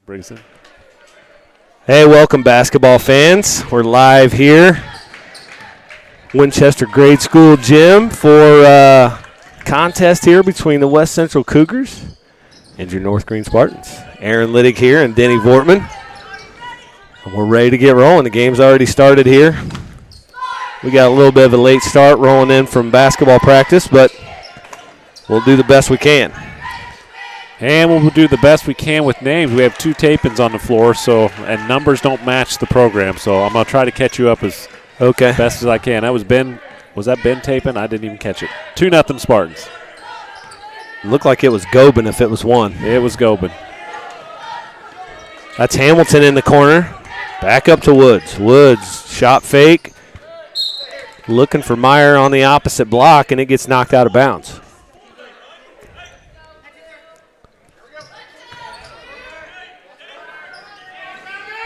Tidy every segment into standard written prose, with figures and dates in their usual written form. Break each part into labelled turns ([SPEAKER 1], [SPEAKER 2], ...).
[SPEAKER 1] Brigson.
[SPEAKER 2] Hey, welcome basketball fans. We're live here, Winchester Grade School Gym for contest here between the West Central Cougars and your North Greene Spartans. Aaron Littig here and Denny Vortman. We're ready to get rolling. The game's already started here. We got a little bit of a late start rolling in from basketball practice, but we'll do the best we can.
[SPEAKER 1] And we'll do the best we can with names. We have two tape-ins on the floor, and numbers don't match the program, so I'm going to try to catch you up as best as I can. That was Ben. Was that Ben taping? I didn't even catch it. 2-0 Spartans.
[SPEAKER 2] Looked like it was Gobin if it was one.
[SPEAKER 1] It was Gobin.
[SPEAKER 2] That's Hamilton in the corner. Back up to Woods. Woods, shot fake. Looking for Meyer on the opposite block, and it gets knocked out of bounds.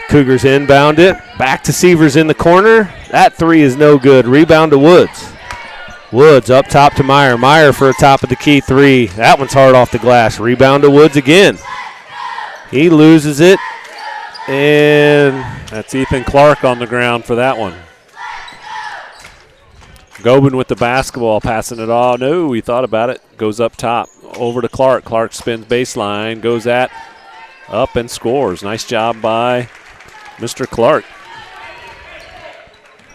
[SPEAKER 2] Cougars inbound it. Back to Sievers in the corner. That three is no good. Rebound to Woods. Woods up top to Meyer. Meyer for a top of the key three. That one's hard off the glass. Rebound to Woods again. He loses it. And
[SPEAKER 1] that's Ethan Clark on the ground for that one. Gobin with the basketball, passing it all. No, he thought about it. Goes up top. Over to Clark. Clark spins baseline. Goes up and scores. Nice job by Mr. Clark.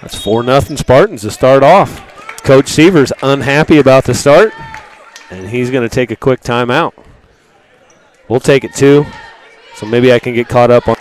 [SPEAKER 2] That's 4-0 Spartans to start off. Coach Sievers unhappy about the start, and he's going to take a quick timeout. We'll take it too, so maybe I can get caught up on.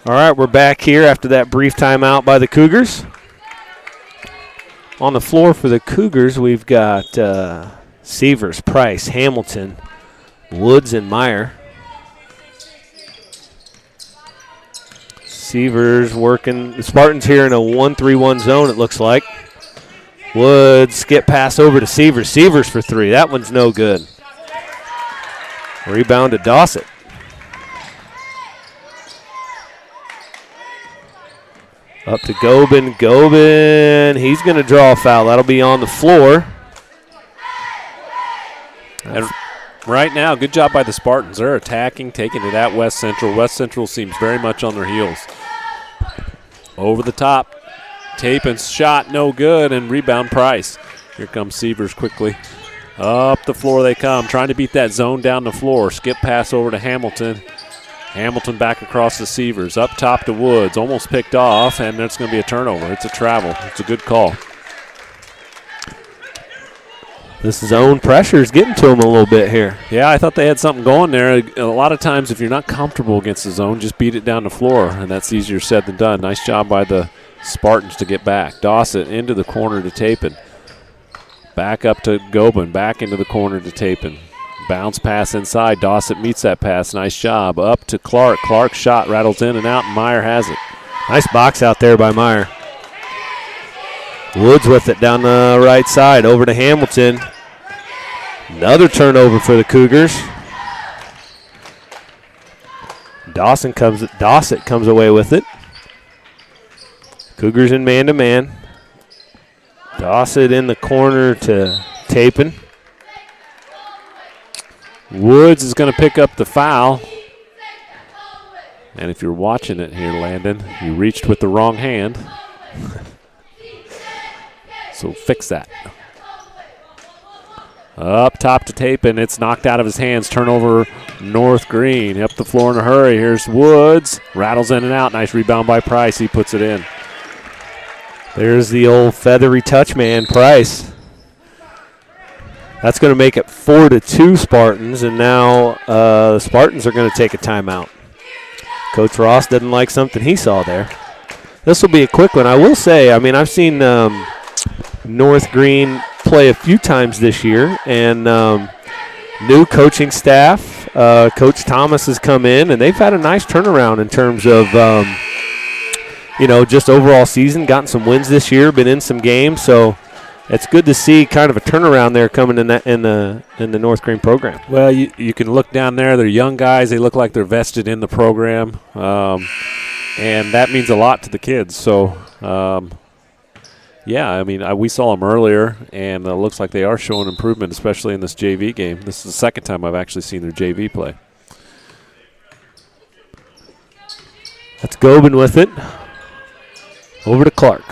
[SPEAKER 2] All right, we're back here after that brief timeout by the Cougars. On the floor for the Cougars, we've got Sievers, Price, Hamilton, Woods, and Meyer. Sievers working. The Spartans here in a 1-3-1 zone, it looks like. Woods, skip pass over to Sievers. Sievers for three. That one's no good. Rebound to Dossett. Up to Gobin. Gobin, he's going to draw a foul. That'll be on the floor.
[SPEAKER 1] And right now, good job by the Spartans. They're attacking, taking it at West Central. West Central seems very much on their heels. Over the top. Tapin's shot, no good, and rebound Price. Here comes Sievers quickly. Up the floor they come, trying to beat that zone down the floor. Skip pass over to Hamilton. Hamilton back across the Sievers. Up top to Woods. Almost picked off, and it's going to be a turnover. It's a travel. It's a good call.
[SPEAKER 2] This zone pressure is getting to him a little bit here.
[SPEAKER 1] Yeah, I thought they had something going there. A lot of times if you're not comfortable against the zone, just beat it down the floor, and that's easier said than done. Nice job by the Spartans to get back. Dossett into the corner to Tapin. Back up to Gobin. Back into the corner to Tapin. Bounce pass inside. Dossett meets that pass. Nice job. Up to Clark. Clark's shot rattles in and out, and Meyer has it.
[SPEAKER 2] Nice box out there by Meyer. Woods with it down the right side. Over to Hamilton. Another turnover for the Cougars. Dossett comes away with it. Cougars in man-to-man. Dossett in the corner to Tapin.
[SPEAKER 1] Woods is going to pick up the foul. And if you're watching it here, Landon, you reached with the wrong hand. So fix that. Up top to Tapin. It's knocked out of his hands. Turnover North Greene. Up the floor in a hurry. Here's Woods. Rattles in and out. Nice rebound by Price. He puts it in.
[SPEAKER 2] There's the old feathery touch man, Price. That's going to make it 4-2 Spartans, and now the Spartans are going to take a timeout. Coach Ross doesn't like something he saw there. This will be a quick one. I will say, I mean, I've seen North Greene play a few times this year, and new coaching staff. Coach Thomas has come in, and they've had a nice turnaround in terms of, just overall season. Gotten some wins this year, been in some games, so it's good to see kind of a turnaround there coming in the North Greene program.
[SPEAKER 1] Well, you can look down there. They're young guys. They look like they're vested in the program, and that means a lot to the kids. So, we saw them earlier, and it looks like they are showing improvement, especially in this JV game. This is the second time I've actually seen their JV play.
[SPEAKER 2] That's Gobin with it. Over to Clark.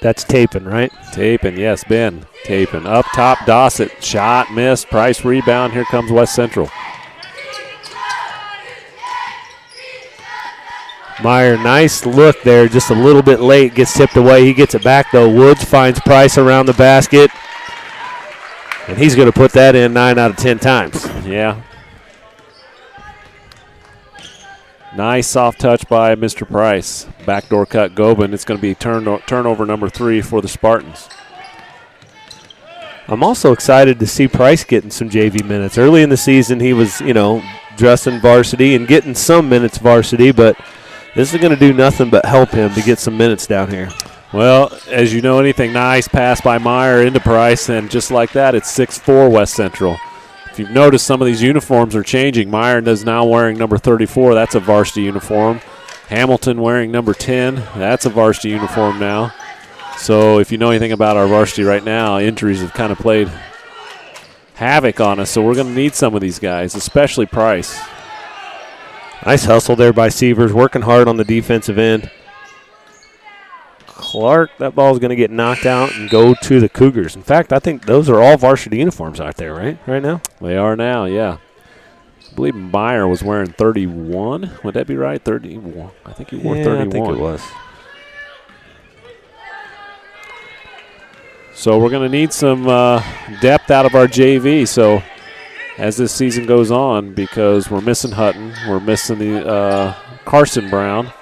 [SPEAKER 2] That's Tapin, right?
[SPEAKER 1] Tapin, yes, Ben. Tapin. Up top, Dossett. Shot, missed. Price rebound. Here comes West Central.
[SPEAKER 2] Meyer, nice look there, just a little bit late, gets tipped away. He gets it back, though. Woods finds Price around the basket, and he's going to put that in 9 out of 10 times.
[SPEAKER 1] Yeah. Nice soft touch by Mr. Price. Backdoor cut Gobin. It's going to be turnover number 3 for the Spartans.
[SPEAKER 2] I'm also excited to see Price getting some JV minutes. Early in the season, he was, dressing varsity and getting some minutes varsity, but this is going to do nothing but help him to get some minutes down here.
[SPEAKER 1] Well, as you know, nice pass by Meyer into Price, and just like that, it's 6-4 West Central. If you've noticed, some of these uniforms are changing. Meyer is now wearing number 34. That's a varsity uniform. Hamilton wearing number 10. That's a varsity uniform now. So if you know anything about our varsity right now, injuries have kind of played havoc on us. So we're going to need some of these guys, especially Price.
[SPEAKER 2] Nice hustle there by Sievers, working hard on the defensive end. Clark, that ball is going to get knocked out and go to the Cougars. In fact, I think those are all varsity uniforms out there, right now?
[SPEAKER 1] They are now, yeah. I believe Meyer was wearing 31. Would that be right? 31. I think he wore 31.
[SPEAKER 2] I think it was.
[SPEAKER 1] So we're going to need some depth out of our JV. So as this season goes on, because we're missing Hutton, we're missing the Carson Brown.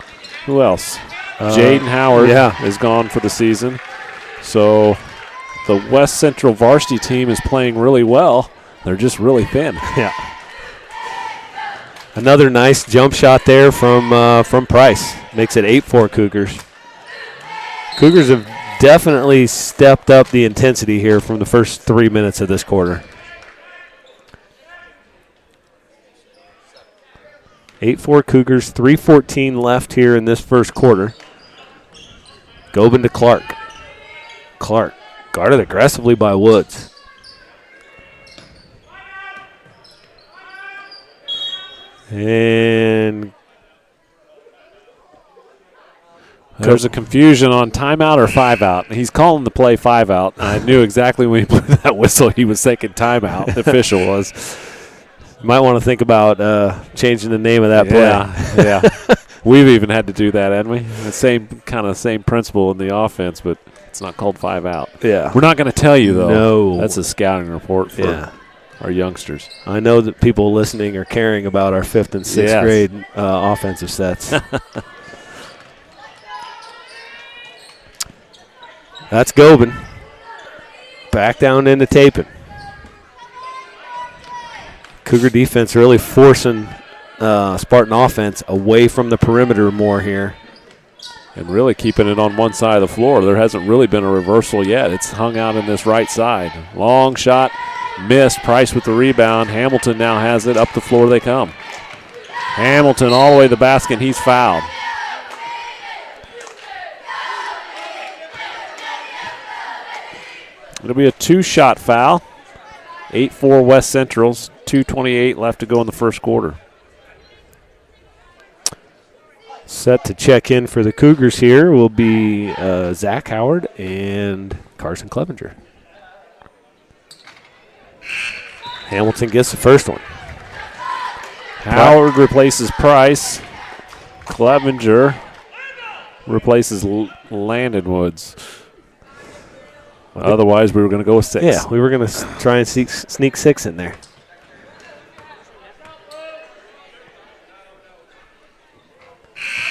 [SPEAKER 1] Who else? Jaden Howard is gone for the season. So the West Central varsity team is playing really well. They're just really thin.
[SPEAKER 2] Yeah. Another nice jump shot there from Price. Makes it 8-4 Cougars. Cougars have definitely stepped up the intensity here from the first 3 minutes of this quarter. 8-4 Cougars, 3:14 left here in this first quarter. Gobin to Clark. Clark guarded aggressively by Woods. And
[SPEAKER 1] there's a confusion on timeout or 5-out. He's calling the play 5-out. I knew exactly when he blew that whistle he was taking timeout. The official was.
[SPEAKER 2] You might want to think about changing the name of that play.
[SPEAKER 1] Yeah. We've even had to do that, haven't we? The same principle in the offense, but it's not called 5-out.
[SPEAKER 2] Yeah.
[SPEAKER 1] We're not going to tell you, though.
[SPEAKER 2] No.
[SPEAKER 1] That's a scouting report for our youngsters.
[SPEAKER 2] I know that people listening are caring about our 5th and 6th grade offensive sets. That's Gobin. Back down into Tapin. Cougar defense really forcing Spartan offense away from the perimeter more here.
[SPEAKER 1] And really keeping it on one side of the floor. There hasn't really been a reversal yet. It's hung out in this right side. Long shot, missed. Price with the rebound. Hamilton now has it. Up the floor they come. Hamilton all the way to the basket, and he's fouled. It'll be a 2-shot foul. 8-4 West Central's. 2:28 left to go in the first quarter.
[SPEAKER 2] Set to check in for the Cougars here will be Zach Howard and Carson Clevenger. Hamilton gets the first one.
[SPEAKER 1] Howard replaces Price. Clevenger replaces Landon Woods. Otherwise, we were going to go with 6.
[SPEAKER 2] Yeah, we were going to try and sneak 6 in there.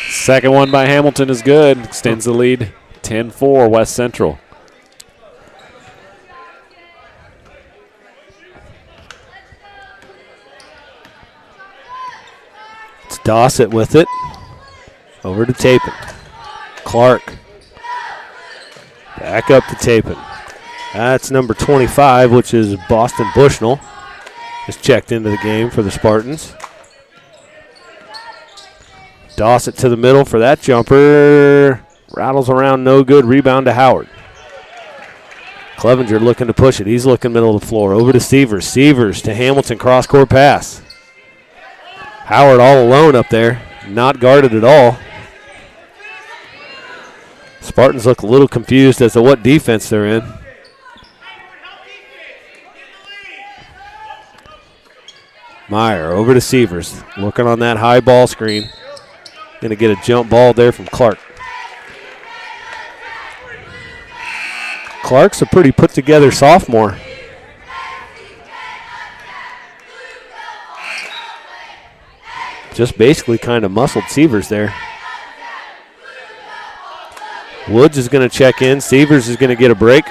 [SPEAKER 1] Second one by Hamilton is good. Extends the lead 10-4 West Central.
[SPEAKER 2] Dossett with it. Over to Tapin. Clark. Back up to Tapin. That's number 25, which is Boston Bushnell. Is checked into the game for the Spartans. Dossett to the middle for that jumper. Rattles around, no good. Rebound to Howard. Clevenger looking to push it. He's looking middle of the floor. Over to Severs. Severs to Hamilton. Cross-court pass. Howard all alone up there. Not guarded at all. Spartans look a little confused as to what defense they're in. Meyer over to Severs. Looking on that high ball screen. Going to get a jump ball there from Clark. Clark's a pretty put-together sophomore. Just basically kind of muscled Severs there. Woods is going to check in. Severs is going to get a break.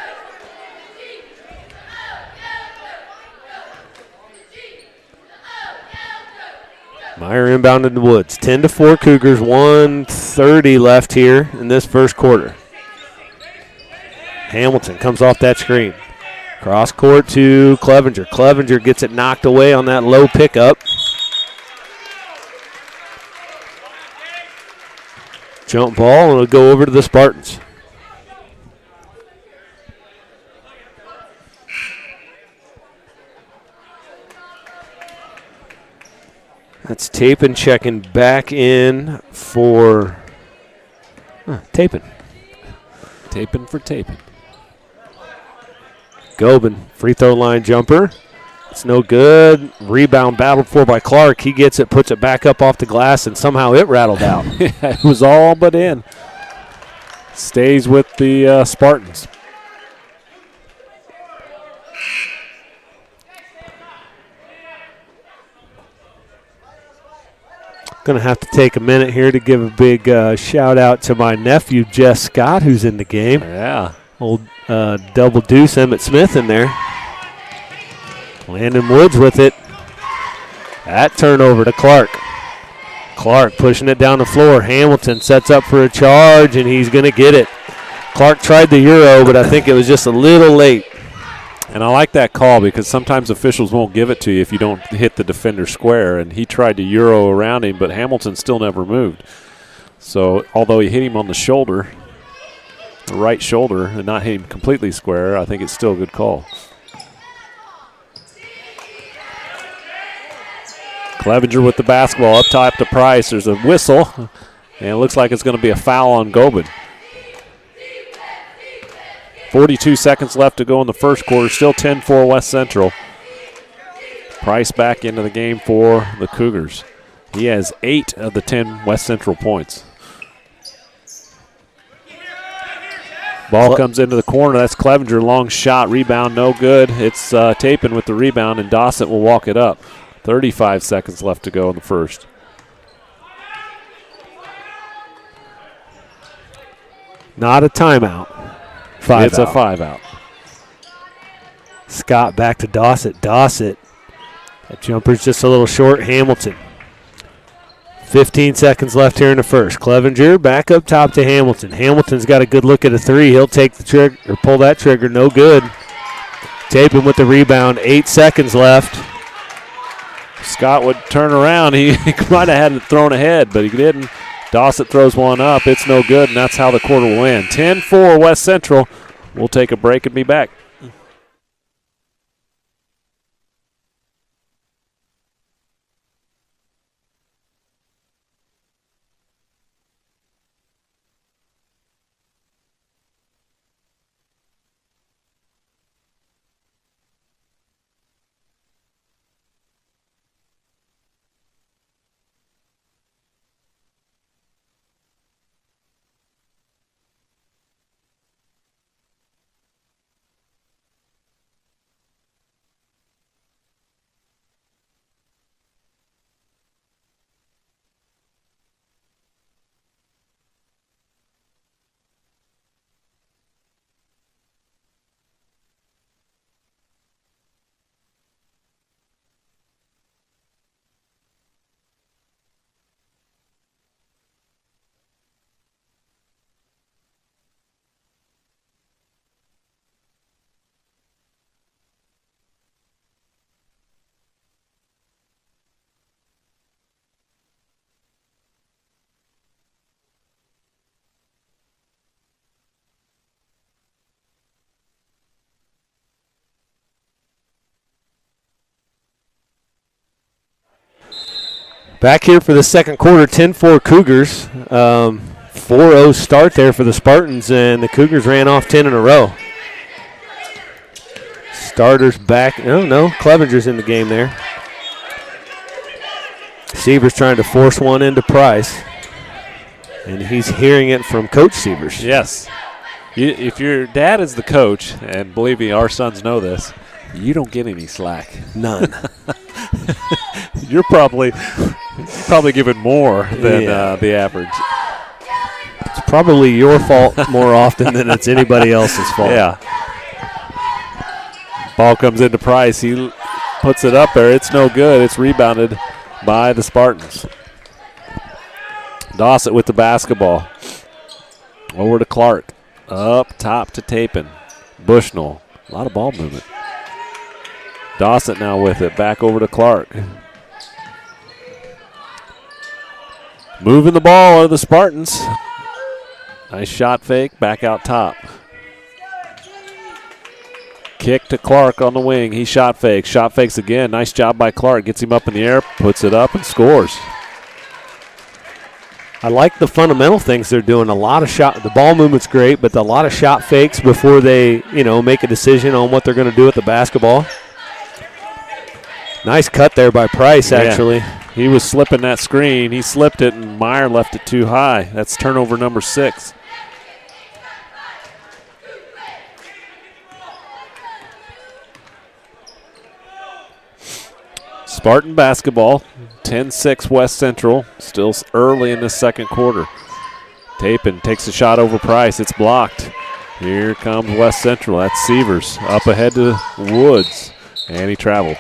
[SPEAKER 2] Meyer inbounded to Woods. 10-4 Cougars. 1:30 left here in this first quarter. Hamilton comes off that screen. Cross court to Clevenger. Clevenger gets it knocked away on that low pickup. Jump ball, and it'll go over to the Spartans. That's Tapin checking back in for Tapin.
[SPEAKER 1] Tapin for Tapin.
[SPEAKER 2] Gobin, free throw line jumper. It's no good. Rebound battled for by Clark. He gets it, puts it back up off the glass, and somehow it rattled out.
[SPEAKER 1] It was all but in. Stays with the Spartans.
[SPEAKER 2] Going to have to take a minute here to give a big shout out to my nephew, Jess Scott, who's in the game.
[SPEAKER 1] Yeah.
[SPEAKER 2] Old double deuce Emmett Smith in there. Landon Woods with it. That turnover to Clark. Clark pushing it down the floor. Hamilton sets up for a charge, and he's going to get it. Clark tried the Euro, but I think it was just a little late.
[SPEAKER 1] And I like that call because sometimes officials won't give it to you if you don't hit the defender square. And he tried to Euro around him, but Hamilton still never moved. So although he hit him on the shoulder, the right shoulder, and not hit him completely square, I think it's still a good call. Clevenger with the basketball up top to Price. There's a whistle, and it looks like it's going to be a foul on Gobin. 42 seconds left to go in the first quarter. Still 10-4 West Central. Price back into the game for the Cougars. He has 8 of the 10 West Central points. Ball comes into the corner. That's Clevenger. Long shot. Rebound no good. It's Tapin with the rebound, and Dossett will walk it up. 35 seconds left to go in the first.
[SPEAKER 2] Not a timeout.
[SPEAKER 1] It's a 5-out.
[SPEAKER 2] Scott back to Dossett. Dossett. That jumper's just a little short. Hamilton. 15 seconds left here in the first. Clevenger back up top to Hamilton. Hamilton's got a good look at a three. He'll take the trigger or pull that trigger. No good. Tapin with the rebound. 8 seconds left.
[SPEAKER 1] Scott would turn around. He might have had it thrown ahead, but he didn't. Dossett throws one up. It's no good, and that's how the quarter will end. 10-4 West Central. We'll take a break and be back.
[SPEAKER 2] Back here for the second quarter, 10-4 Cougars. 4-0 start there for the Spartans, and the Cougars ran off 10 in a row. Starters back. No, Clevenger's in the game there. Severs trying to force one into Price, and he's hearing it from Coach Severs.
[SPEAKER 1] Yes. If your dad is the coach, and believe me, our sons know this, you don't get any slack.
[SPEAKER 2] None.
[SPEAKER 1] You're probably giving more than the average.
[SPEAKER 2] It's probably your fault more often than it's anybody else's fault.
[SPEAKER 1] Yeah. Ball comes into Price. He puts it up there. It's no good. It's rebounded by the Spartans. Dossett with the basketball. Over to Clark. Up top to Tapin. Bushnell. A lot of ball movement. Dossett now with it. Back over to Clark. Moving the ball are the Spartans. Nice shot fake. Back out top. Kick to Clark on the wing. He shot fakes. Shot fakes again. Nice job by Clark. Gets him up in the air. Puts it up and scores.
[SPEAKER 2] I like the fundamental things they're doing. A lot of shot. The ball movement's great, but a lot of shot fakes before they, make a decision on what they're going to do with the basketball. Nice cut there by Price, actually.
[SPEAKER 1] Yeah. He was slipping that screen. He slipped it, and Meyer left it too high. That's turnover number 6. Spartan basketball, 10-6 West Central, still early in the second quarter. Tapin takes a shot over Price. It's blocked. Here comes West Central. That's Severs up ahead to Woods, and he traveled.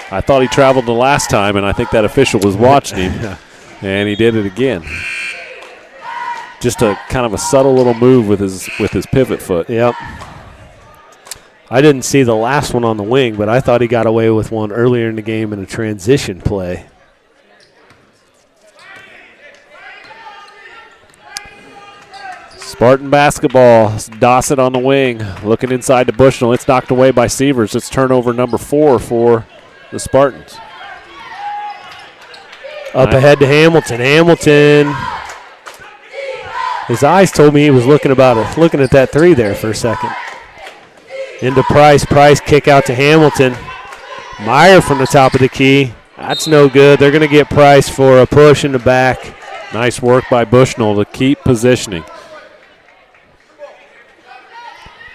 [SPEAKER 1] I thought he traveled the last time, and I think that official was watching him, and he did it again. Just a kind of a subtle little move with his pivot foot.
[SPEAKER 2] Yep. I didn't see the last one on the wing, but I thought he got away with one earlier in the game in a transition play.
[SPEAKER 1] Spartan basketball. Dossett on the wing, looking inside to Bushnell. It's knocked away by Severs. It's turnover number 4 for the Spartans.
[SPEAKER 2] Up ahead to Hamilton. Hamilton. His eyes told me he was looking at that three there for a second. Into Price. Price kick out to Hamilton. Meyer from the top of the key. That's no good. They're going to get Price for a push in the back.
[SPEAKER 1] Nice work by Bushnell to keep positioning.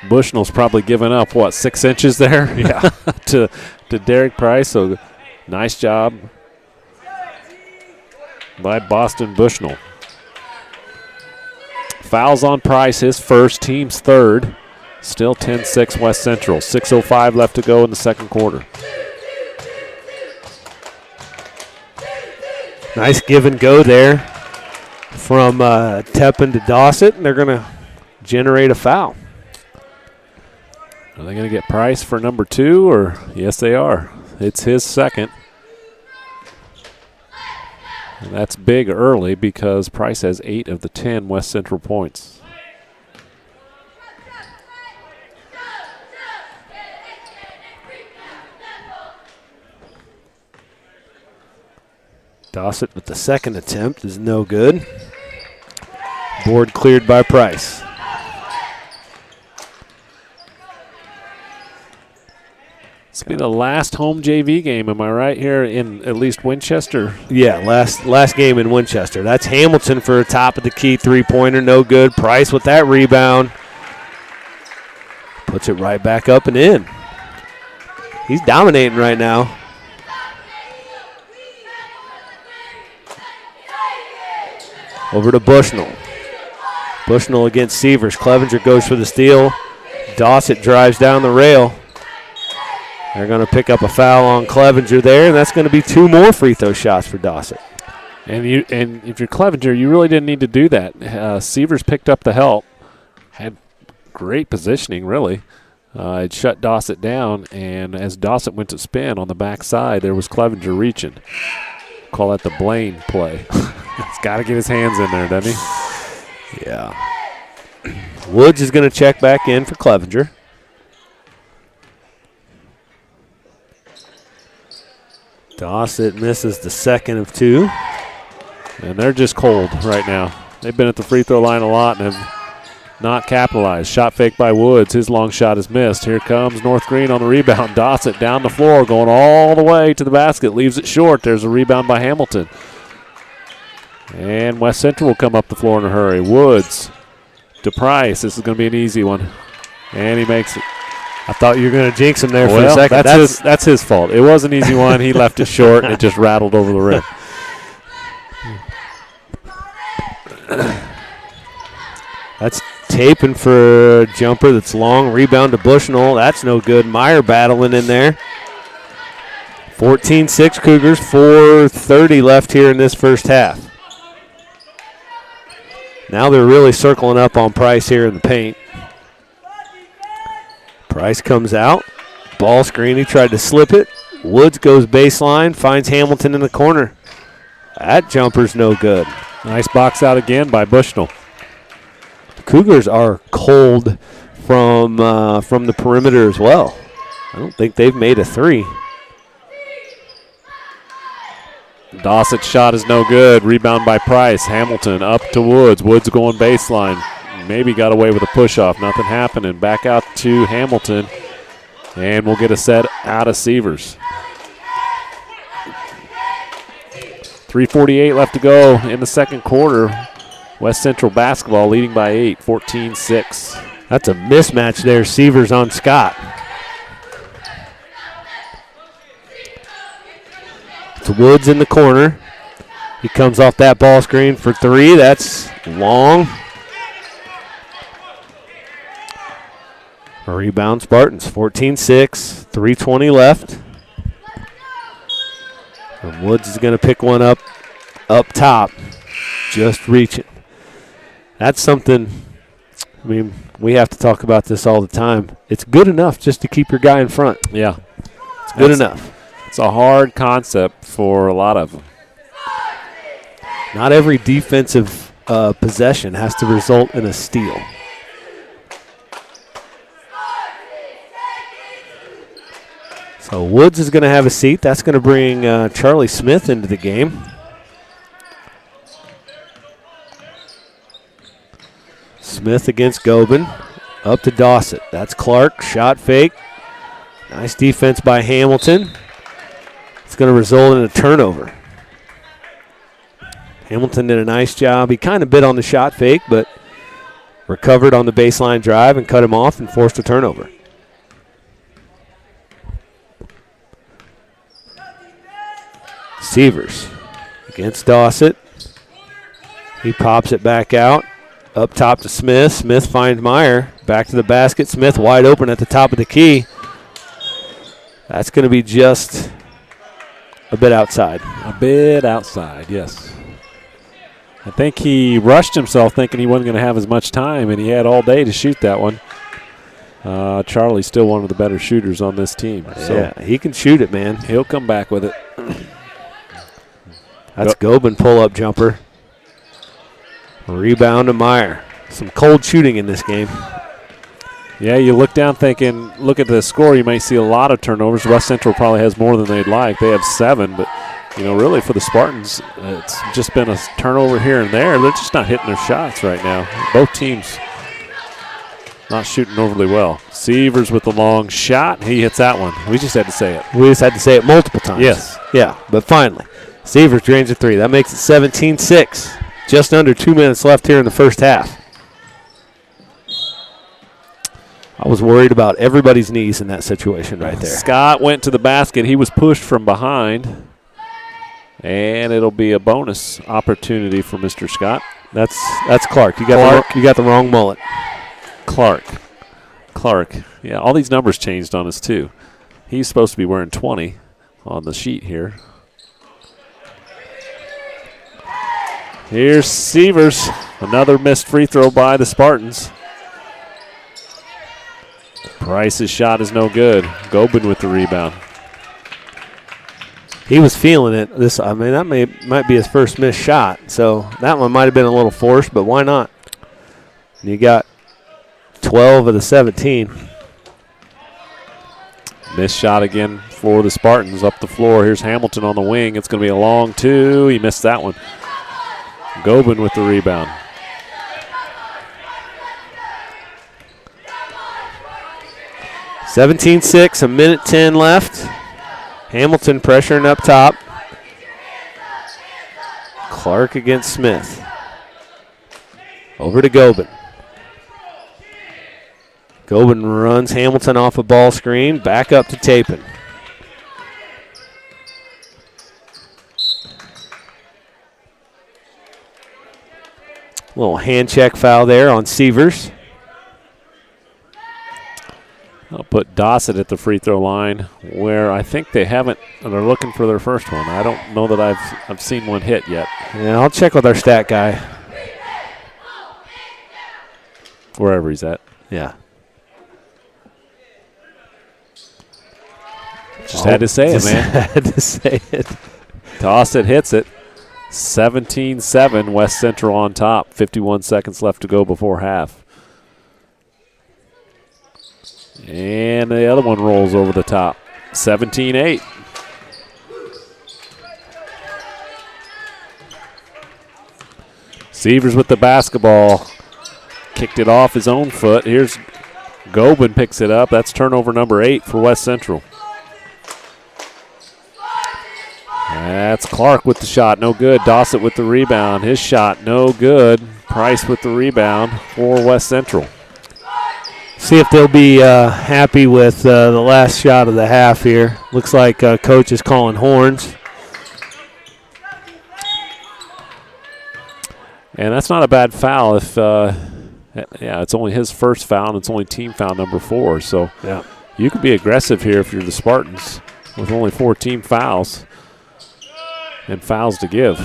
[SPEAKER 1] Bushnell's probably given up, 6 inches there?
[SPEAKER 2] Yeah.
[SPEAKER 1] to Derek Price. So nice job by Boston Bushnell. Fouls on Price, his first, team's third. Still 10-6 West Central. 6:05 left to go in the second quarter.
[SPEAKER 2] Nice give and go there from Tepin to Dossett, and they're going to generate a foul.
[SPEAKER 1] Are they going to get Price for number 2? Or yes, they are. It's his second. And that's big early because Price has 8 of the 10 West Central points.
[SPEAKER 2] Dossett with the second attempt is no good. Board cleared by Price.
[SPEAKER 1] This will be the last home JV game, am I right, here in at least Winchester?
[SPEAKER 2] Yeah, last game in Winchester. That's Hamilton for a top of the key three-pointer, no good. Price with that rebound. Puts it right back up and in. He's dominating right now. Over to Bushnell. Bushnell against Severs. Clevenger goes for the steal. Dossett drives down the rail. They're going to pick up a foul on Clevenger there, and that's going to be 2 more free throw shots for Dossett.
[SPEAKER 1] And if you're Clevenger, you really didn't need to do that. Severs picked up the help. Had great positioning, really. It shut Dossett down, and as Dossett went to spin on the backside, there was Clevenger reaching. Call that the Blaine play. He's got to get his hands in there, doesn't he?
[SPEAKER 2] Yeah. Woods is going to check back in for Clevenger. Dossett misses the second of two.
[SPEAKER 1] And they're just cold right now. They've been at the free throw line a lot and have not capitalized. Shot fake by Woods. His long shot is missed. Here comes North Greene on the rebound. Dossett down the floor, going all the way to the basket. Leaves it short. There's a rebound by Hamilton. And West Central will come up the floor in a hurry. Woods to Price. This is going to be an easy one. And he makes it.
[SPEAKER 2] I thought you were going to jinx him there for a second.
[SPEAKER 1] That's his fault. It was an easy one. He left it short, and it just rattled over the rim.
[SPEAKER 2] That's taping for a jumper that's long. Rebound to Bushnell. That's no good. Meyer battling in there. 14-6 Cougars. 4:30 left here in this first half. Now they're really circling up on Price here in the paint. Price comes out. Ball screen. He tried to slip it. Woods goes baseline. Finds Hamilton in the corner. That jumper's no good.
[SPEAKER 1] Nice box out again by Bushnell.
[SPEAKER 2] The Cougars are cold from the perimeter as well. I don't think they've made a three.
[SPEAKER 1] Dossett's shot is no good. Rebound by Price. Hamilton up to Woods. Woods going baseline. Maybe got away with a push-off. Nothing happening. Back out to Hamilton. And we'll get a set out of Sievers. 3:48 left to go in the second quarter. West Central basketball leading by 8, 14-6.
[SPEAKER 2] That's a mismatch there. Sievers on Scott. It's Woods in the corner. He comes off that ball screen for three. That's long. A rebound Spartans. 14-6. 3:20 left. And Woods is going to pick one up top. Just reaching. That's something, I mean, we have to talk about this all the time. It's good enough just to keep your guy in front.
[SPEAKER 1] Yeah.
[SPEAKER 2] It's good enough.
[SPEAKER 1] It's a hard concept for a lot of them.
[SPEAKER 2] Not every defensive possession has to result in a steal. So Woods is going to have a seat. That's going to bring Charlie Smith into the game. Smith against Gobin. Up to Dossett. That's Clark. Shot fake. Nice defense by Hamilton. It's going to result in a turnover. Hamilton did a nice job. He kind of bit on the shot fake, but recovered on the baseline drive and cut him off and forced a turnover. Sievers against Dossett. He pops it back out. Up top to Smith. Smith finds Meyer. Back to the basket. Smith wide open at the top of the key. That's going to be just a bit outside.
[SPEAKER 1] A bit outside, yes. I think he rushed himself thinking he wasn't going to have as much time, and he had all day to shoot that one. Charlie's still one of the better shooters on this team. So
[SPEAKER 2] yeah, he can shoot it, man.
[SPEAKER 1] He'll come back with it.
[SPEAKER 2] That's Gobin pull-up jumper. Rebound to Meyer. Some cold shooting in this game.
[SPEAKER 1] Yeah, you look down thinking, look at the score, you might see a lot of turnovers. West Central probably has more than they'd like. They have 7, but, you know, really for the Spartans, it's just been a turnover here and there. They're just not hitting their shots right now. Both teams not shooting overly well. Sievers with the long shot. He hits that one. We just had to say it.
[SPEAKER 2] We just had to say it multiple times.
[SPEAKER 1] Yes.
[SPEAKER 2] Yeah, but finally, Sievers drains a 3. That makes it 17-6. Just under 2 minutes left here in the first half. I was worried about everybody's knees in that situation right there.
[SPEAKER 1] Scott went to the basket. He was pushed from behind. And it'll be a bonus opportunity for Mr. Scott.
[SPEAKER 2] That's Clark. You got the wrong mullet.
[SPEAKER 1] Clark. Yeah, all these numbers changed on us too. He's supposed to be wearing 20 on the sheet here. Here's Sievers. Another missed free throw by the Spartans. Price's shot is no good. Gobin with the rebound.
[SPEAKER 2] He was feeling it. That might be his first missed shot. So that one might have been a little forced, but why not? You got 12 of the 17.
[SPEAKER 1] Missed shot again for the Spartans. Up the floor, here's Hamilton on the wing. It's going to be a long two. He missed that one. Gobin with the rebound.
[SPEAKER 2] (17-6), a minute 10 left. Hamilton pressuring up top. Clark against Smith. Over to Gobin. Gobin runs Hamilton off a ball screen. Back up to Tapin. Little hand check foul there on Sievers.
[SPEAKER 1] I'll put Dossett at the free throw line, where I think they haven't. They're looking for their first one. I don't know that I've seen one hit yet.
[SPEAKER 2] Yeah, I'll check with our stat guy.
[SPEAKER 1] Wherever he's at.
[SPEAKER 2] Yeah.
[SPEAKER 1] Just had to say it, man.
[SPEAKER 2] Had to say it.
[SPEAKER 1] Dossett hits it. 17-7, West Central on top. 51 seconds left to go before half. And the other one rolls over the top. 17-8. Sievers with the basketball. Kicked it off his own foot. Here's Gobin picks it up. That's turnover number 8 for West Central. That's Clark with the shot. No good. Dossett with the rebound. His shot no good. Price with the rebound for West Central.
[SPEAKER 2] See if they'll be happy with the last shot of the half here. Looks like Coach is calling horns.
[SPEAKER 1] And that's not a bad foul if, it's only his first foul and it's only team foul number 4. So
[SPEAKER 2] yeah,
[SPEAKER 1] you can be aggressive here if you're the Spartans with only 4 team fouls and fouls to give.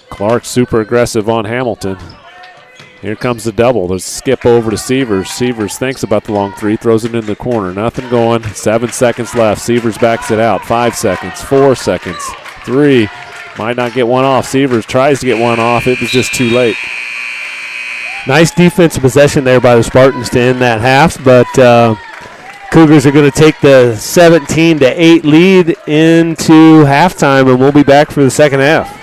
[SPEAKER 1] Clark super aggressive on Hamilton. Here comes the double. There's a skip over to Sievers. Sievers thinks about the long three, throws it in the corner. Nothing going. 7 seconds left. Sievers backs it out. 5 seconds, 4 seconds, 3. Might not get one off. Sievers tries to get one off. It was just too late.
[SPEAKER 2] Nice defensive possession there by the Spartans to end that half, but Cougars are going to take the 17-8 lead into halftime, and we'll be back for the second half.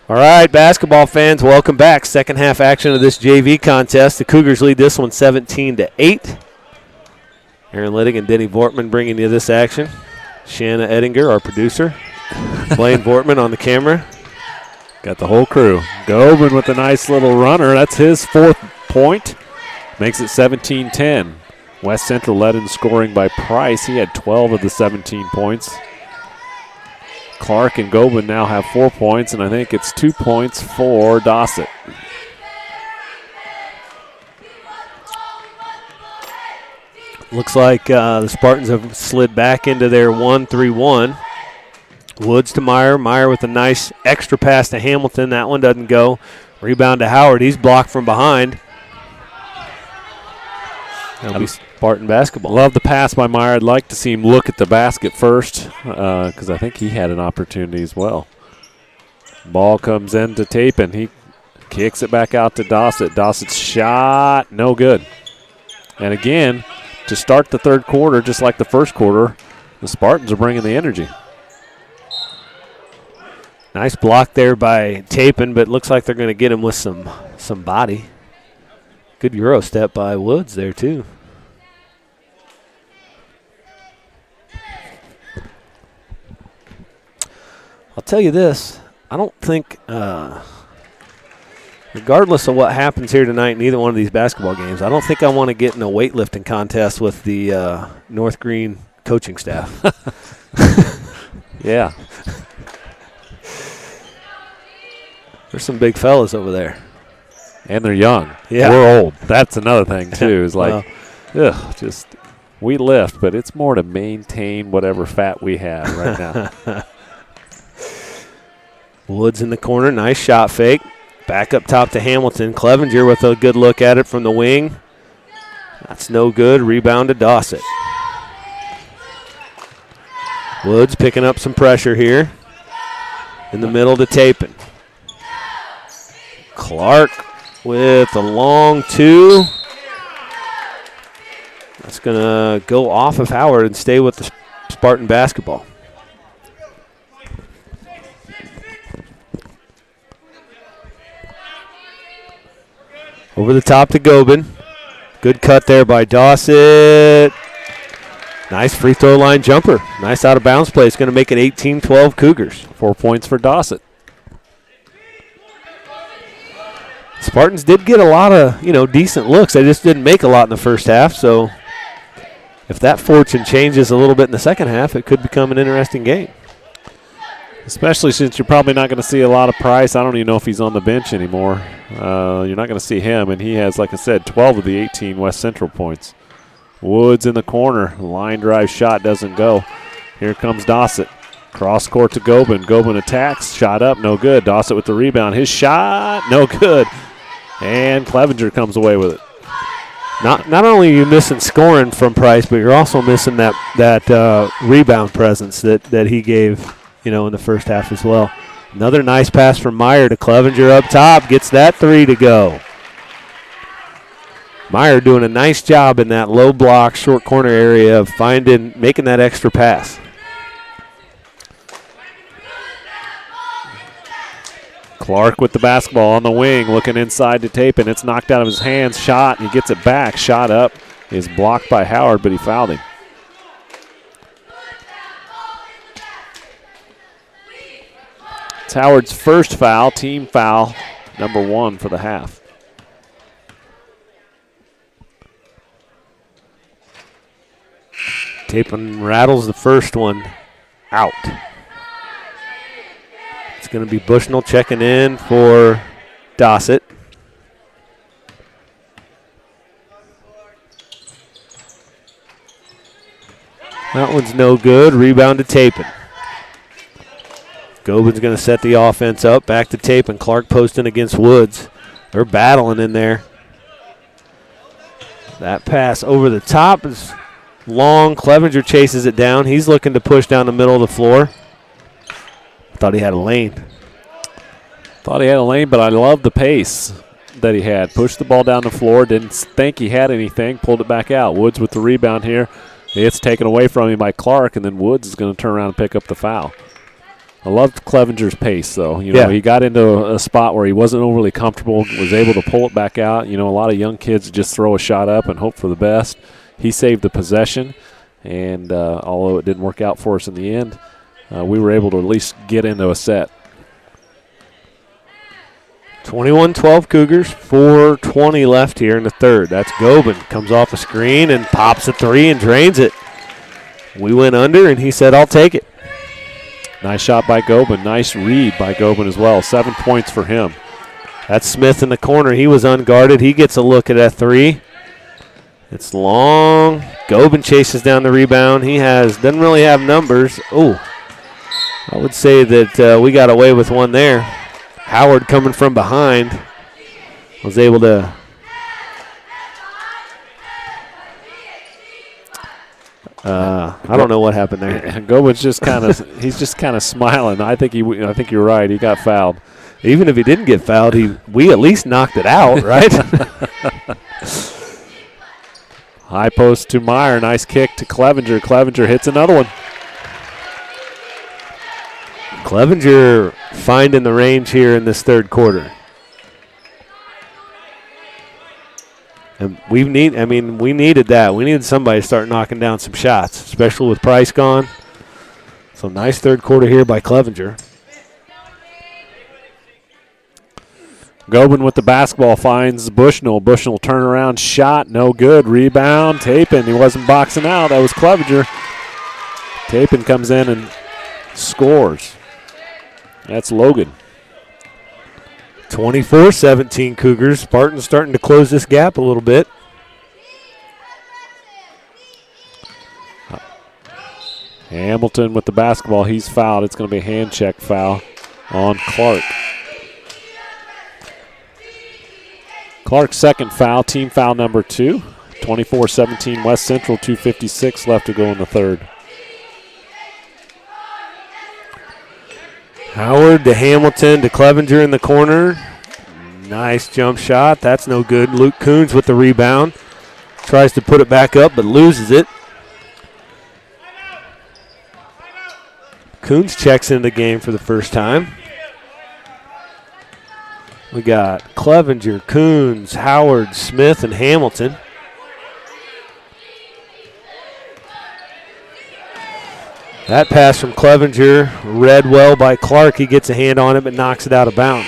[SPEAKER 2] All right, basketball fans, welcome back. Second half action of this JV contest. The Cougars lead this one 17-8. Aaron Littig and Denny Vortman bringing you this action. Shanna Ettinger, our producer. Blaine Vortman on the camera.
[SPEAKER 1] Got the whole crew. Gobin with a nice little runner. That's his 4th point. Makes it 17-10. West Central led in scoring by Price. He had 12 of the 17 points. Clark and Gobin now have 4 points, and I think it's 2 points for Dossett.
[SPEAKER 2] Looks like the Spartans have slid back into their 1-3-1. Woods to Meyer. Meyer with a nice extra pass to Hamilton. That one doesn't go. Rebound to Howard. He's blocked from behind. That'll be Spartan basketball.
[SPEAKER 1] Love the pass by Meyer. I'd like to see him look at the basket first because I think he had an opportunity as well. Ball comes in to Tapin. He kicks it back out to Dossett. Dossett's shot, no good. And again, to start the third quarter, just like the first quarter, the Spartans are bringing the energy.
[SPEAKER 2] Nice block there by Tapin, but looks like they're going to get him with some body. Good Euro step by Woods there, too. I'll tell you this. I don't think, regardless of what happens here tonight in either one of these basketball games, I don't think I want to get in a weightlifting contest with the North Greene coaching staff.
[SPEAKER 1] Yeah.
[SPEAKER 2] There's some big fellas over there.
[SPEAKER 1] And they're young.
[SPEAKER 2] Yeah.
[SPEAKER 1] We're old. That's another thing, too. Is like, just we lift, but it's more to maintain whatever fat we have right now.
[SPEAKER 2] Woods in the corner. Nice shot fake. Back up top to Hamilton. Clevenger with a good look at it from the wing. That's no good. Rebound to Dossett. Woods picking up some pressure here. In the middle to Tapin. Clark with a long 2. That's going to go off of Howard and stay with the Spartan basketball. Over the top to Gobin. Good cut there by Dossett. Nice free throw line jumper. Nice out of bounds play. It's going to make it 18-12 Cougars.
[SPEAKER 1] 4 points for Dossett.
[SPEAKER 2] Spartans did get a lot of, decent looks. They just didn't make a lot in the first half. So if that fortune changes a little bit in the second half, it could become an interesting game.
[SPEAKER 1] Especially since you're probably not going to see a lot of Price. I don't even know if he's on the bench anymore. You're not going to see him, and he has, like I said, 12 of the 18 West Central points. Woods in the corner. Line drive shot doesn't go. Here comes Dossett. Cross court to Gobin. Gobin attacks. Shot up, no good. Dossett with the rebound. His shot, no good. And Clevenger comes away with it.
[SPEAKER 2] Not only are you missing scoring from Price, but you're also missing that rebound presence that he gave, in the first half as well. Another nice pass from Meyer to Clevenger up top. Gets that 3 to go. Meyer doing a nice job in that low block, short corner area of making that extra pass.
[SPEAKER 1] Clark with the basketball on the wing, looking inside to Tapin. It's knocked out of his hands. Shot, and he gets it back. Shot up is blocked by Howard, but he fouled him. It's Howard's first foul, team foul, number 1 for the half.
[SPEAKER 2] Tapin rattles the first one out. It's going to be Bushnell checking in for Dossett. That one's no good. Rebound to Tapin. Gobin's going to set the offense up. Back to Tapin. Clark posting against Woods. They're battling in there. That pass over the top is long. Clevenger chases it down. He's looking to push down the middle of the floor. Thought he had a lane.
[SPEAKER 1] Thought he had a lane, but I love the pace that he had. Pushed the ball down the floor. Didn't think he had anything. Pulled it back out. Woods with the rebound here. It's taken away from him by Clark, and then Woods is going to turn around and pick up the foul. I loved Clevenger's pace, though. You know, he got into a spot where he wasn't overly comfortable, was able to pull it back out. You know, a lot of young kids just throw a shot up and hope for the best. He saved the possession, and although it didn't work out for us in the end, we were able to at least get into a set.
[SPEAKER 2] 21-12 Cougars, 4:20 left here in the third. That's Gobin. Comes off a screen and pops a three and drains it. We went under, and he said, I'll take it.
[SPEAKER 1] Nice shot by Gobin. Nice read by Gobin as well. 7 points for him.
[SPEAKER 2] That's Smith in the corner. He was unguarded. He gets a look at that three. It's long. Gobin chases down the rebound. He doesn't really have numbers. Oh, I would say that we got away with one there. Howard coming from behind was able to I don't know what happened there.
[SPEAKER 1] Gobin's just kind of smiling. I think you're right. He got fouled.
[SPEAKER 2] Even if he didn't get fouled, we at least knocked it out, right?
[SPEAKER 1] High post to Meyer. Nice kick to Clevenger. Clevenger hits another one.
[SPEAKER 2] Clevenger finding the range here in this third quarter. And we needed that. We needed somebody to start knocking down some shots, especially with Price gone. So nice third quarter here by Clevenger.
[SPEAKER 1] Gobin with the basketball finds Bushnell. Bushnell turnaround shot, no good. Rebound, Tapin. He wasn't boxing out. That was Clevenger. Tapin comes in and scores. That's Logan.
[SPEAKER 2] 24-17 Cougars. Spartans starting to close this gap a little bit.
[SPEAKER 1] Hamilton with the basketball. He's fouled. It's going to be a hand check foul on Clark. Clark's second foul, team foul number 2. 24-17 West Central, 2:56 left to go in the third.
[SPEAKER 2] Howard to Hamilton to Clevenger in the corner. Nice jump shot. That's no good. Luke Coons with the rebound. Tries to put it back up but loses it. Coons checks into the game for the first time. We got Clevenger, Coons, Howard, Smith, and Hamilton. That pass from Clevenger read well by Clark. He gets a hand on it but knocks it out of bounds.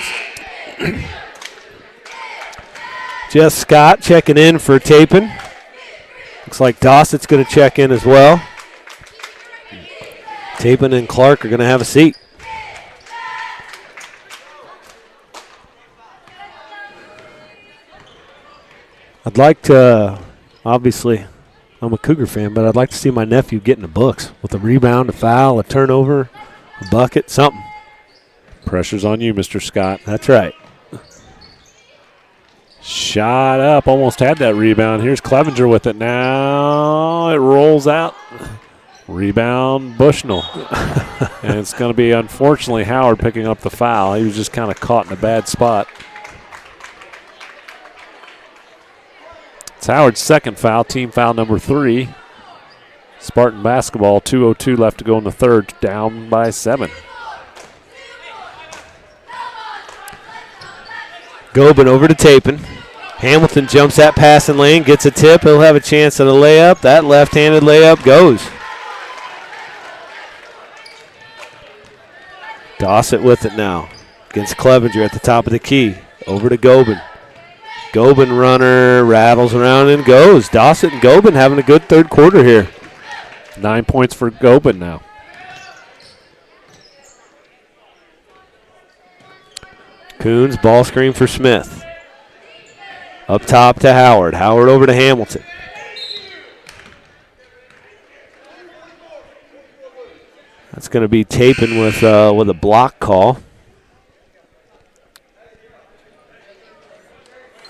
[SPEAKER 2] Jeff Scott checking in for Tapin. Looks like Dossett's going to check in as well. Tapin and Clark are going to have a seat. I'd like to, obviously, I'm a Cougar fan, but I'd like to see my nephew get in the books with a rebound, a foul, a turnover, a bucket, something.
[SPEAKER 1] Pressure's on you, Mr. Scott.
[SPEAKER 2] That's right.
[SPEAKER 1] Shot up, almost had that rebound. Here's Clevenger with it now. It rolls out. Rebound, Bushnell. And it's going to be, unfortunately, Howard picking up the foul. He was just kind of caught in a bad spot. It's Howard's second foul, team foul number 3. Spartan basketball, 2:02 left to go in the third, down by 7.
[SPEAKER 2] Gobin over to Tapin. Hamilton jumps that passing lane, gets a tip. He'll have a chance at a layup. That left-handed layup goes. Dossett with it now against Clevenger at the top of the key. Over to Gobin. Gobin runner, rattles around and goes. Dossett and Gobin having a good third quarter here.
[SPEAKER 1] 9 points for Gobin now.
[SPEAKER 2] Coons, ball screen for Smith. Up top to Howard. Howard over to Hamilton. That's going to be Tapin with a block call.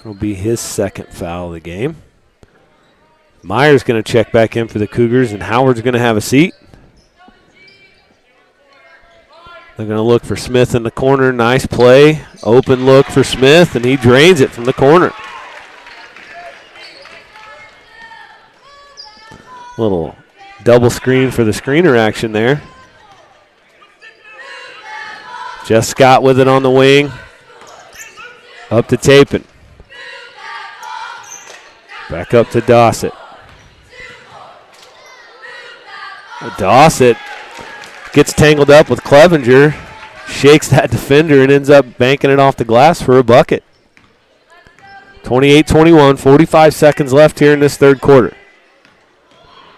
[SPEAKER 2] It'll be his second foul of the game. Meyer's going to check back in for the Cougars, and Howard's going to have a seat. They're going to look for Smith in the corner. Nice play. Open look for Smith, and he drains it from the corner. Little double screen for the screener action there. Jess Scott with it on the wing. Up to Tapin. Back up to Dossett. Dossett gets tangled up with Clevenger, shakes that defender, and ends up banking it off the glass for a bucket. 28-21, 45 seconds left here in this third quarter.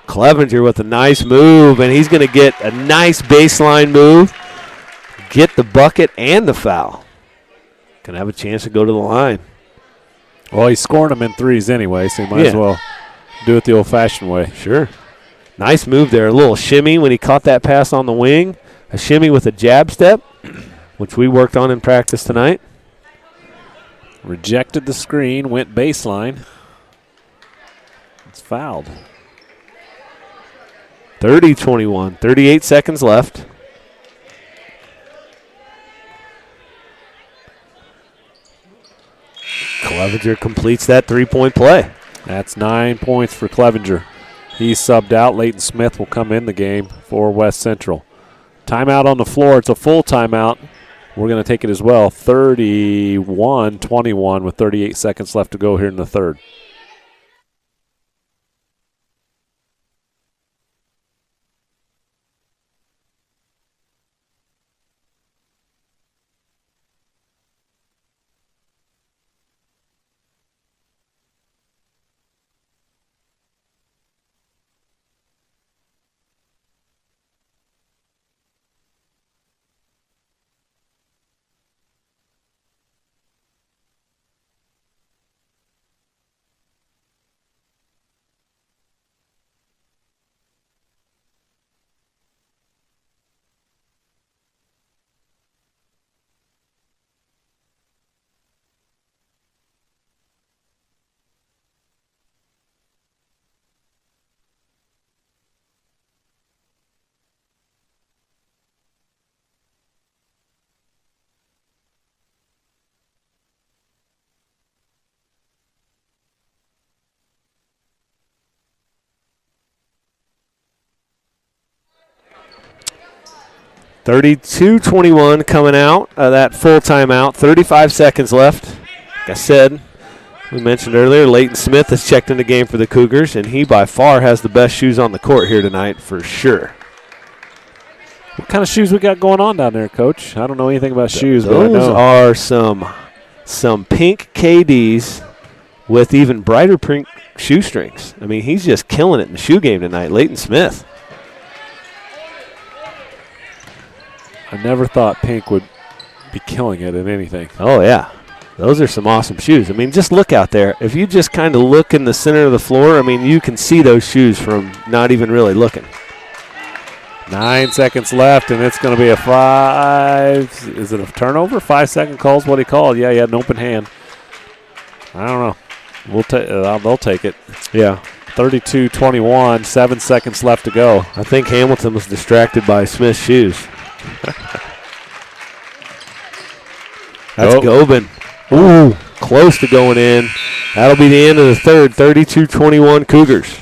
[SPEAKER 2] Clevenger with a nice move, and he's going to get a nice baseline move, get the bucket and the foul. Going to have a chance to go to the line.
[SPEAKER 1] Well, he's scoring them in threes anyway, so he might as well do it the old-fashioned way.
[SPEAKER 2] Sure. Nice move there. A little shimmy when he caught that pass on the wing. A shimmy with a jab step, which we worked on in practice tonight.
[SPEAKER 1] Rejected the screen, went baseline. It's fouled.
[SPEAKER 2] 30-21, 38 seconds left. Clevenger completes that three-point play.
[SPEAKER 1] That's 9 points for Clevenger. He's subbed out. Leighton Smith will come in the game for West Central. Timeout on the floor. It's a full timeout. We're going to take it as well. 31-21 with 38 seconds left to go here in the third.
[SPEAKER 2] (32-21) coming out of that full timeout. 35 seconds left. Like I said, we mentioned earlier, Leighton Smith has checked in the game for the Cougars, and he by far has the best shoes on the court here tonight for sure.
[SPEAKER 1] What kind of shoes we got going on down there, Coach? I don't know anything about shoes, but I
[SPEAKER 2] Those
[SPEAKER 1] know.
[SPEAKER 2] are some pink KDs with even brighter pink shoestrings. I mean, he's just killing it in the shoe game tonight, Leighton Smith.
[SPEAKER 1] I never thought pink would be killing it in anything.
[SPEAKER 2] Oh, yeah. Those are some awesome shoes. I mean, just look out there. If you just kind of look in the center of the floor, I mean, you can see those shoes from not even really looking.
[SPEAKER 1] 9 seconds left, and it's going to be a 5. Is it a turnover? 5-second call's what he called. Yeah, he had an open hand. I don't know. They'll take it.
[SPEAKER 2] Yeah.
[SPEAKER 1] 32-21, 7 seconds left to go.
[SPEAKER 2] I think Hamilton was distracted by Smith's shoes. That's Gobin. Ooh, close to going in. That'll be the end of the third, 32-21 Cougars.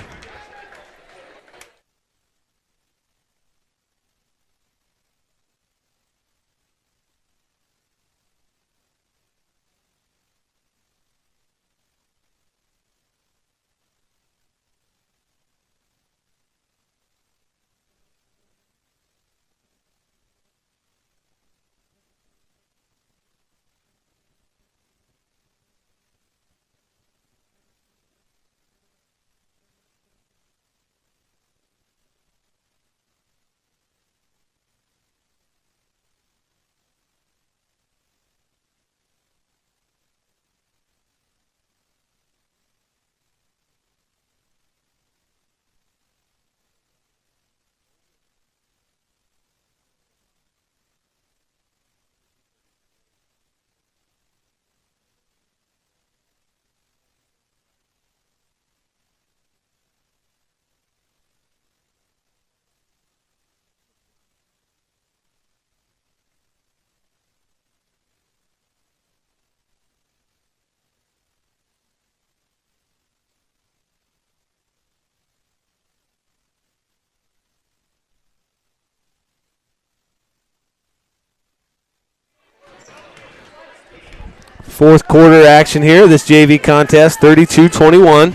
[SPEAKER 2] Fourth quarter action here, this JV contest, 32-21.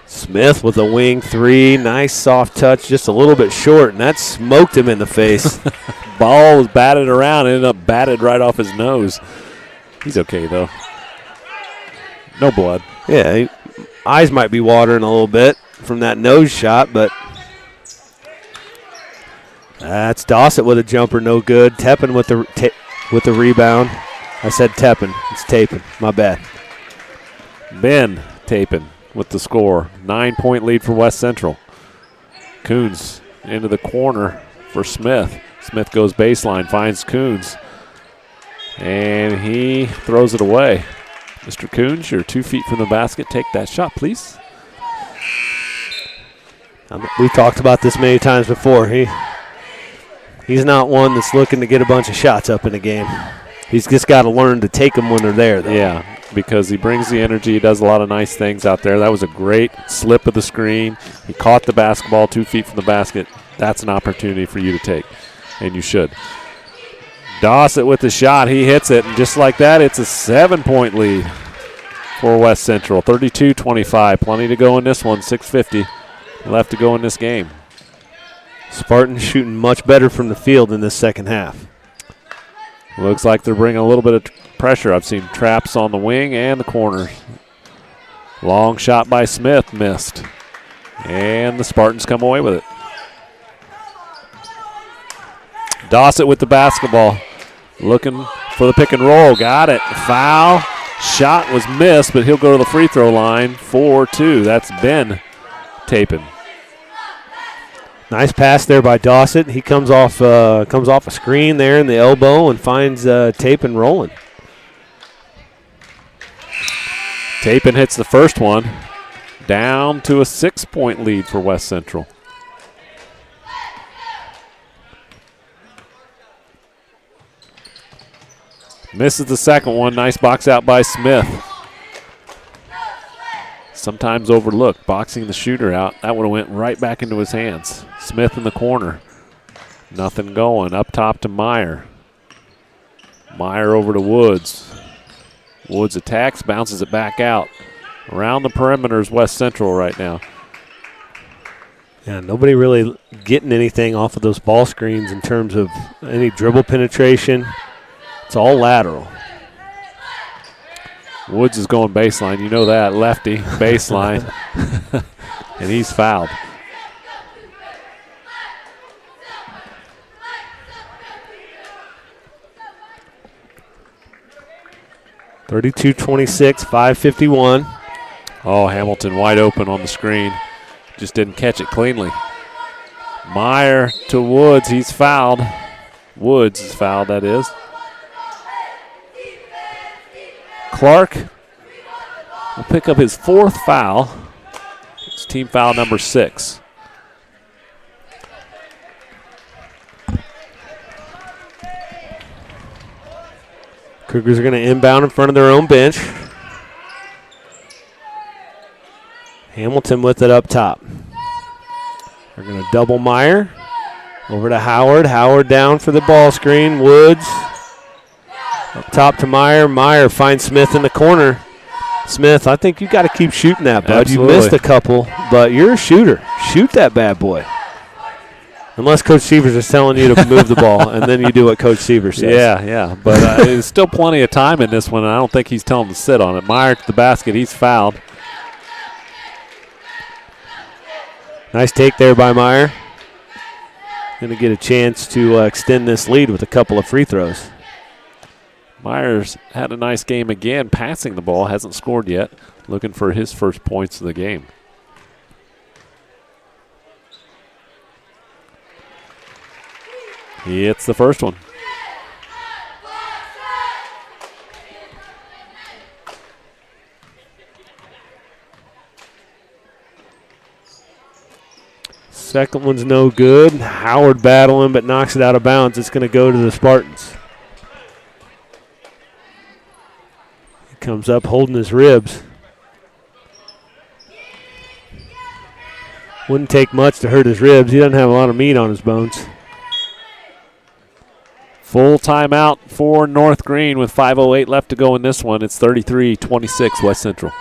[SPEAKER 2] Smith with a wing three. Nice soft touch, just a little bit short, and that smoked him in the face.
[SPEAKER 1] Ball was batted around, ended up batted right off his nose. He's okay, though. No blood.
[SPEAKER 2] Yeah, eyes might be watering a little bit from that nose shot, but that's Dossett with a jumper, no good. Tepin with the rebound. I said Tepin. It's Tapin. My bad.
[SPEAKER 1] Ben Tapin with the score. 9-point lead for West Central. Coons into the corner for Smith. Smith goes baseline, finds Coons, and he throws it away. Mr. Coons, you're 2 feet from the basket. Take that shot, please.
[SPEAKER 2] We talked about this many times before. He's not one that's looking to get a bunch of shots up in the game. He's just got to learn to take them when they're there, though.
[SPEAKER 1] Yeah, because he brings the energy. He does a lot of nice things out there. That was a great slip of the screen. He caught the basketball 2 feet from the basket. That's an opportunity for you to take, and you should. Dossett with the shot. He hits it, and just like that, it's a 7-point lead for West Central. 32-25. Plenty to go in this one. 6:50 left to go in this game.
[SPEAKER 2] Spartans shooting much better from the field in this second half.
[SPEAKER 1] Looks like they're bringing a little bit of pressure. I've seen traps on the wing and the corners. Long shot by Smith, missed. And the Spartans come away with it. Dossett with the basketball. Looking for the pick and roll. Got it. Foul. Shot was missed, but he'll go to the free throw line. 4-2. That's Ben Tapin.
[SPEAKER 2] Nice pass there by Dossett. He comes off a screen there in the elbow and finds Tapin rolling.
[SPEAKER 1] Tapin hits the first one. Down to a 6-point lead for West Central. Misses the second one. Nice box out by Smith. Sometimes overlooked, boxing the shooter out. That would have went right back into his hands. Smith in the corner. Nothing going. Up top to Meyer. Meyer over to Woods. Woods attacks, bounces it back out. Around the perimeter is West Central right now.
[SPEAKER 2] Yeah, nobody really getting anything off of those ball screens in terms of any dribble penetration. It's all lateral.
[SPEAKER 1] Woods is going baseline. You know that. Lefty, baseline. And he's fouled.
[SPEAKER 2] (32-26), 5:51.
[SPEAKER 1] Oh, Hamilton wide open on the screen. Just didn't catch it cleanly. Meyer to Woods. He's fouled. Woods is fouled, that is. Clark will pick up his 4th foul. It's team foul number 6.
[SPEAKER 2] Cougars are going to inbound in front of their own bench. Hamilton with it up top. They're going to double Meyer. Over to Howard. Howard down for the ball screen. Woods. Up top to Meyer. Meyer finds Smith in the corner. Smith, I think you got to keep shooting that, bud.
[SPEAKER 1] Absolutely.
[SPEAKER 2] You missed a couple, but you're a shooter. Shoot that bad boy. Unless Coach Sievers is telling you to move the ball, and then you do what Coach Sievers says.
[SPEAKER 1] Yeah. But there's still plenty of time in this one, and I don't think he's telling him to sit on it. Meyer to the basket. He's fouled.
[SPEAKER 2] Nice take there by Meyer. Going to get a chance to extend this lead with a couple of free throws.
[SPEAKER 1] Myers had a nice game again, passing the ball, hasn't scored yet, looking for his first points of the game. He hits the first one.
[SPEAKER 2] Second one's no good. Howard battling, but knocks it out of bounds. It's going to go to the Spartans. He comes up holding his ribs. Wouldn't take much to hurt his ribs. He doesn't have a lot of meat on his bones.
[SPEAKER 1] Full timeout for North Greene with 5:08 left to go in this one. It's 33-26 West Central.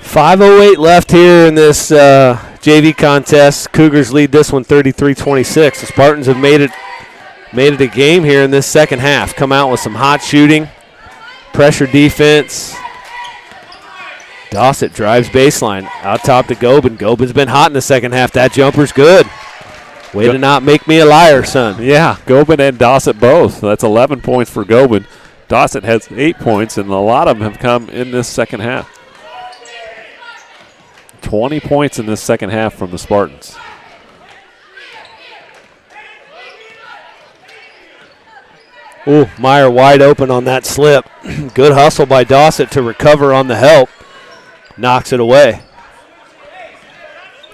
[SPEAKER 2] .508 left here in this JV contest. Cougars lead this one 33-26. The Spartans have made it a game here in this second half. Come out with some hot shooting, pressure defense. Dossett drives baseline out top to Gobin. Gobin's been hot in the second half. That jumper's good. Way to not make me a liar, son.
[SPEAKER 1] Yeah, Gobin and Dossett both. That's 11 points for Gobin. Dossett has 8 points, and a lot of them have come in this second half. 20 points in this second half from the Spartans.
[SPEAKER 2] Ooh, Meyer wide open on that slip. Good hustle by Dossett to recover on the help. Knocks it away.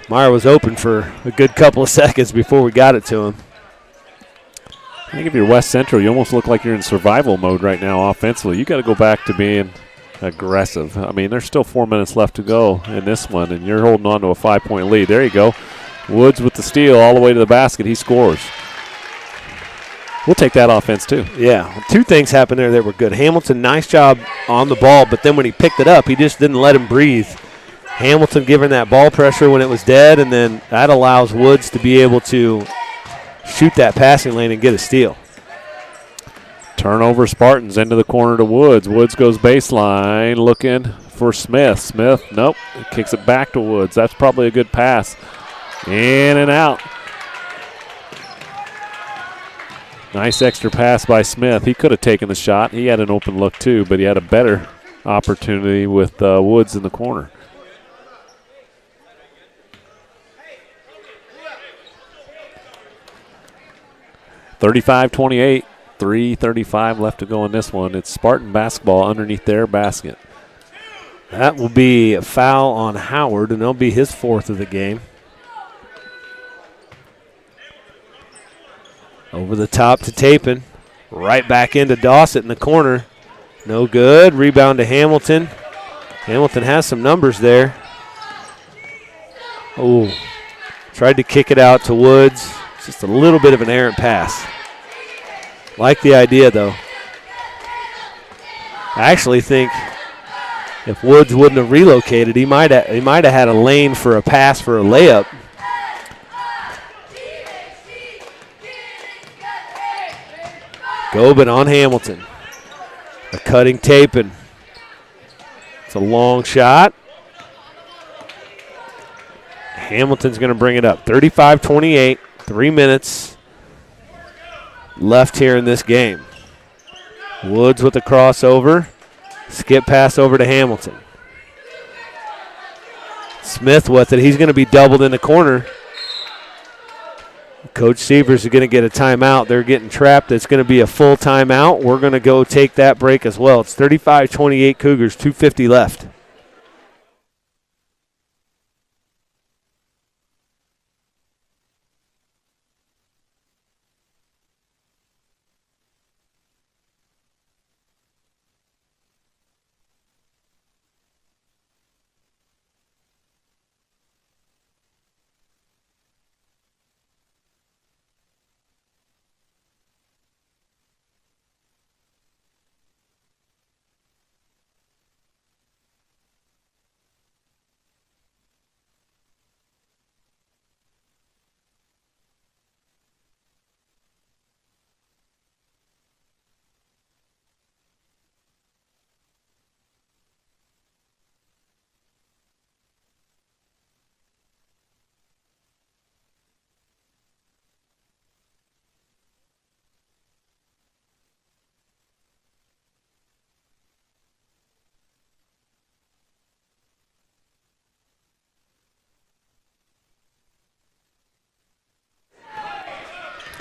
[SPEAKER 2] Meyer was open for a good couple of seconds before we got it to him.
[SPEAKER 1] I think if you're West Central, you almost look like you're in survival mode right now offensively. You got to go back to being aggressive. I mean, there's still 4 minutes left to go in this one, and you're holding on to a 5-point lead. There you go. Woods with the steal all the way to the basket. He scores. We'll take that offense too.
[SPEAKER 2] Yeah, two things happened there that were good. Hamilton, nice job on the ball, but then when he picked it up, he just didn't let him breathe. Hamilton giving that ball pressure when it was dead, and then that allows Woods to be able to shoot that passing lane and get a steal.
[SPEAKER 1] Turnover Spartans into the corner to Woods. Woods goes baseline looking for Smith. Smith, nope, kicks it back to Woods. That's probably a good pass. In and out. Nice extra pass by Smith. He could have taken the shot. He had an open look too, but he had a better opportunity with Woods in the corner. (35-28). 3:35 left to go in this one. It's Spartan basketball underneath their basket.
[SPEAKER 2] That will be a foul on Howard, and that'll be his fourth of the game. Over the top to Tapin. Right back into Dossett in the corner. No good. Rebound to Hamilton. Hamilton has some numbers there. Oh, tried to kick it out to Woods. Just a little bit of an errant pass. Like the idea, though. I actually think if Woods wouldn't have relocated, he might have had a lane for a pass for a layup. Gobin on Hamilton. A cutting Tapin. It's a long shot. Hamilton's going to bring it up. 35-28, 3 minutes left here in this game. Woods with the crossover. Skip pass over to Hamilton. Smith with it. He's going to be doubled in the corner. Coach Sievers is going to get a timeout. They're getting trapped. It's going to be a full timeout. We're going to go take that break as well. It's 35-28 Cougars, 2:50 left.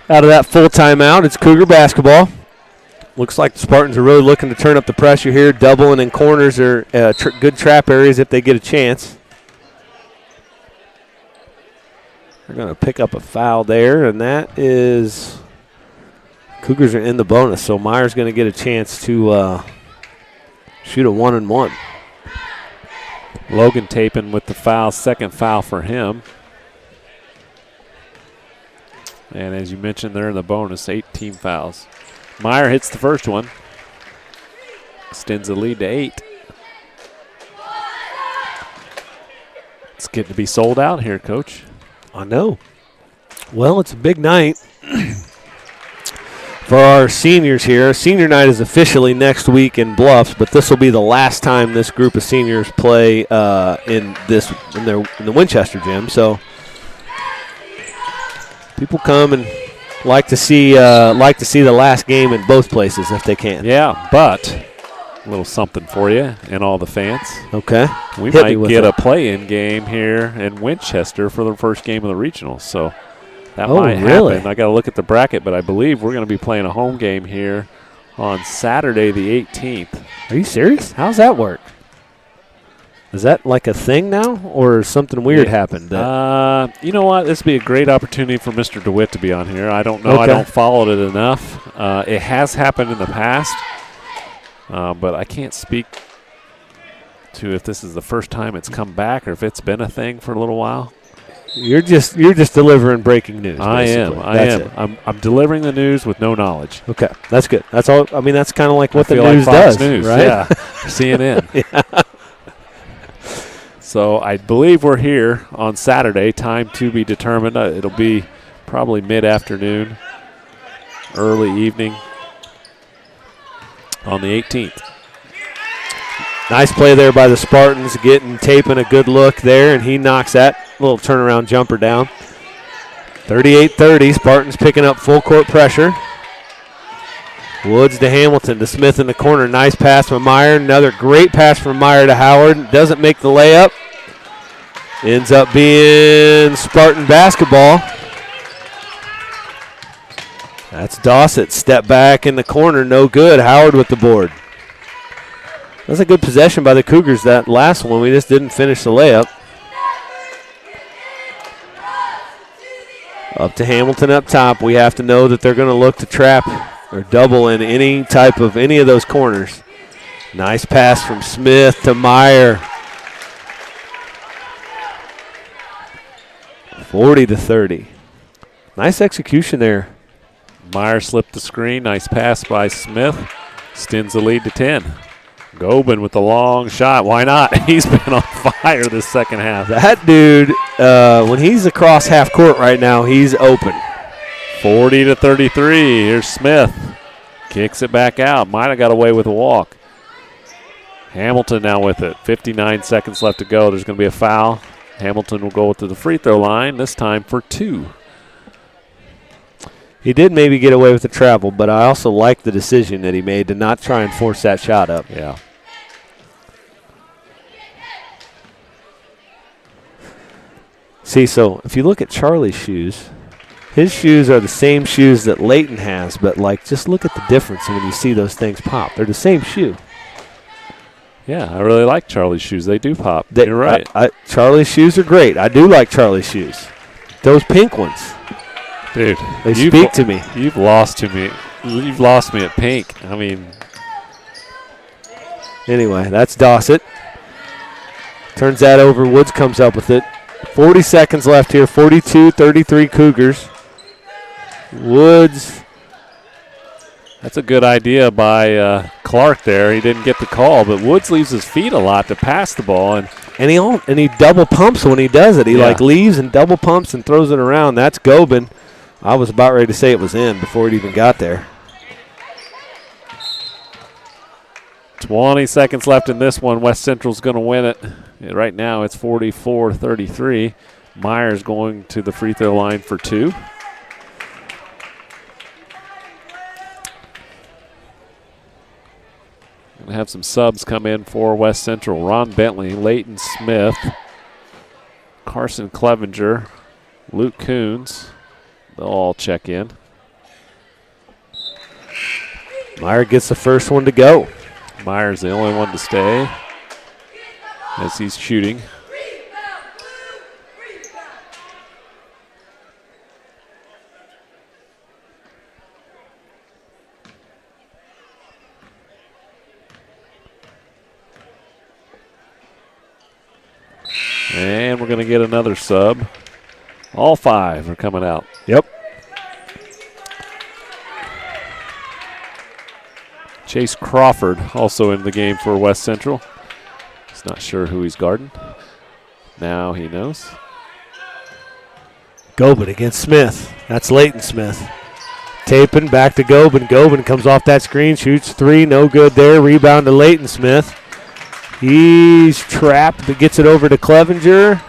[SPEAKER 2] Out of that full timeout, it's Cougar basketball. Looks like the Spartans are really looking to turn up the pressure here. Doubling in corners are good trap areas if they get a chance. They're going to pick up a foul there, and that is Cougars are in the bonus, so Meyer's going to get a chance to shoot a 1-and-1.
[SPEAKER 1] Logan Tapin with the foul, second foul for him. And as you mentioned, they're in the bonus, 18 fouls. Meyer hits the first one. Extends the lead to 8. It's getting to be sold out here, Coach.
[SPEAKER 2] I know. Well, it's a big night for our seniors here. Senior night is officially next week in Bluffs, but this will be the last time this group of seniors play in the Winchester gym. So people come and like to see the last game in both places if they can.
[SPEAKER 1] Yeah, but a little something for you and all the fans.
[SPEAKER 2] Okay.
[SPEAKER 1] We might get a play-in game here in Winchester for the first game of the regionals. So that might happen. I got to look at the bracket, but I believe we're going to be playing a home game here on Saturday the 18th.
[SPEAKER 2] Are you serious? How's that work? Is that like a thing now, or something weird happened?
[SPEAKER 1] You know what? This would be a great opportunity for Mr. DeWitt to be on here. I don't know.
[SPEAKER 2] Okay.
[SPEAKER 1] I don't follow it enough. It has happened in the past, but I can't speak to if this is the first time it's come back or if it's been a thing for a little while.
[SPEAKER 2] You're just delivering breaking news.
[SPEAKER 1] I am. I'm delivering the news with no knowledge.
[SPEAKER 2] Okay, that's good. That's all. I mean, that's kind of like what the
[SPEAKER 1] like
[SPEAKER 2] news
[SPEAKER 1] Fox
[SPEAKER 2] does,
[SPEAKER 1] News,
[SPEAKER 2] right?
[SPEAKER 1] Yeah, CNN.
[SPEAKER 2] Yeah.
[SPEAKER 1] So I believe we're here on Saturday. Time to be determined. It'll be probably mid-afternoon, early evening on the 18th.
[SPEAKER 2] Nice play there by the Spartans, getting Tapin a good look there, and he knocks that little turnaround jumper down. 38-30, Spartans picking up full court pressure. Woods to Hamilton to Smith in the corner. Nice pass from Meyer. Another great pass from Meyer to Howard. Doesn't make the layup. Ends up being Spartan basketball. That's Dossett. Step back in the corner. No good. Howard with the board. That's a good possession by the Cougars. That last one, we just didn't finish the layup. Up to Hamilton up top. We have to know that they're going to look to trap or double in any of those corners. Nice pass from Smith to Meyer. 40-30. Nice execution there.
[SPEAKER 1] Meyer slipped the screen. Nice pass by Smith. Extends the lead to 10. Gobin with the long shot. Why not? He's been on fire this second half.
[SPEAKER 2] That dude, when he's across half court right now, he's open.
[SPEAKER 1] 40-33. Here's Smith. Kicks it back out. Might have got away with a walk. Hamilton now with it. 59 seconds left to go. There's going to be a foul. Hamilton will go to the free throw line, this time for 2.
[SPEAKER 2] He did maybe get away with the travel, but I also like the decision that he made to not try and force that shot up.
[SPEAKER 1] Yeah.
[SPEAKER 2] See, so if you look at Charlie's shoes, his shoes are the same shoes that Leighton has, but like just look at the difference when you see those things pop. They're the same shoe.
[SPEAKER 1] Yeah, I really like Charlie's shoes. They do pop. You're right.
[SPEAKER 2] Charlie's shoes are great. I do like Charlie's shoes. Those pink ones.
[SPEAKER 1] Dude,
[SPEAKER 2] they speak to me.
[SPEAKER 1] You've lost me. You've lost me at pink. I mean.
[SPEAKER 2] Anyway, that's Dossett. Turns that over. Woods comes up with it. 40 seconds left here. 42-33 Cougars. Woods.
[SPEAKER 1] That's a good idea by Clark there. He didn't get the call, but Woods leaves his feet a lot to pass the ball.
[SPEAKER 2] And he double pumps when he does it. He leaves and double pumps and throws it around. That's Gobin. I was about ready to say it was in before it even got there.
[SPEAKER 1] 20 seconds left in this one. West Central's going to win it. Right now it's 44-33. Meyer's going to the free throw line for 2. Going to have some subs come in for West Central. Ron Bentley, Leighton Smith, Carson Clevenger, Luke Coons. They'll all check in.
[SPEAKER 2] Meyer gets the first one to go.
[SPEAKER 1] Meyer's the only one to stay as he's shooting. And we're going to get another sub. All 5 are coming out.
[SPEAKER 2] Yep.
[SPEAKER 1] Chase Crawford also in the game for West Central. He's not sure who he's guarding. Now he knows.
[SPEAKER 2] Gobin against Smith. That's Leighton Smith. Taping back to Gobin. Gobin comes off that screen, shoots 3, no good there. Rebound to Leighton Smith. He's trapped, but gets it over to Clevenger.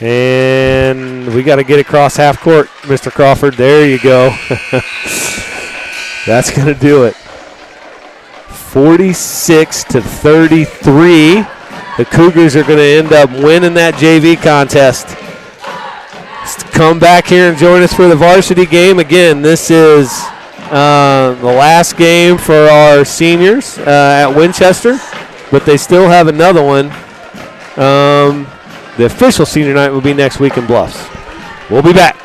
[SPEAKER 2] And we got to get across half court, Mr. Crawford. There you go. That's going to do it. 46-33. The Cougars are going to end up winning that JV contest. Come back here and join us for the varsity game. Again, this is the last game for our seniors at Winchester, but they still have another one. The official senior night will be next week in Bluffs. We'll be back.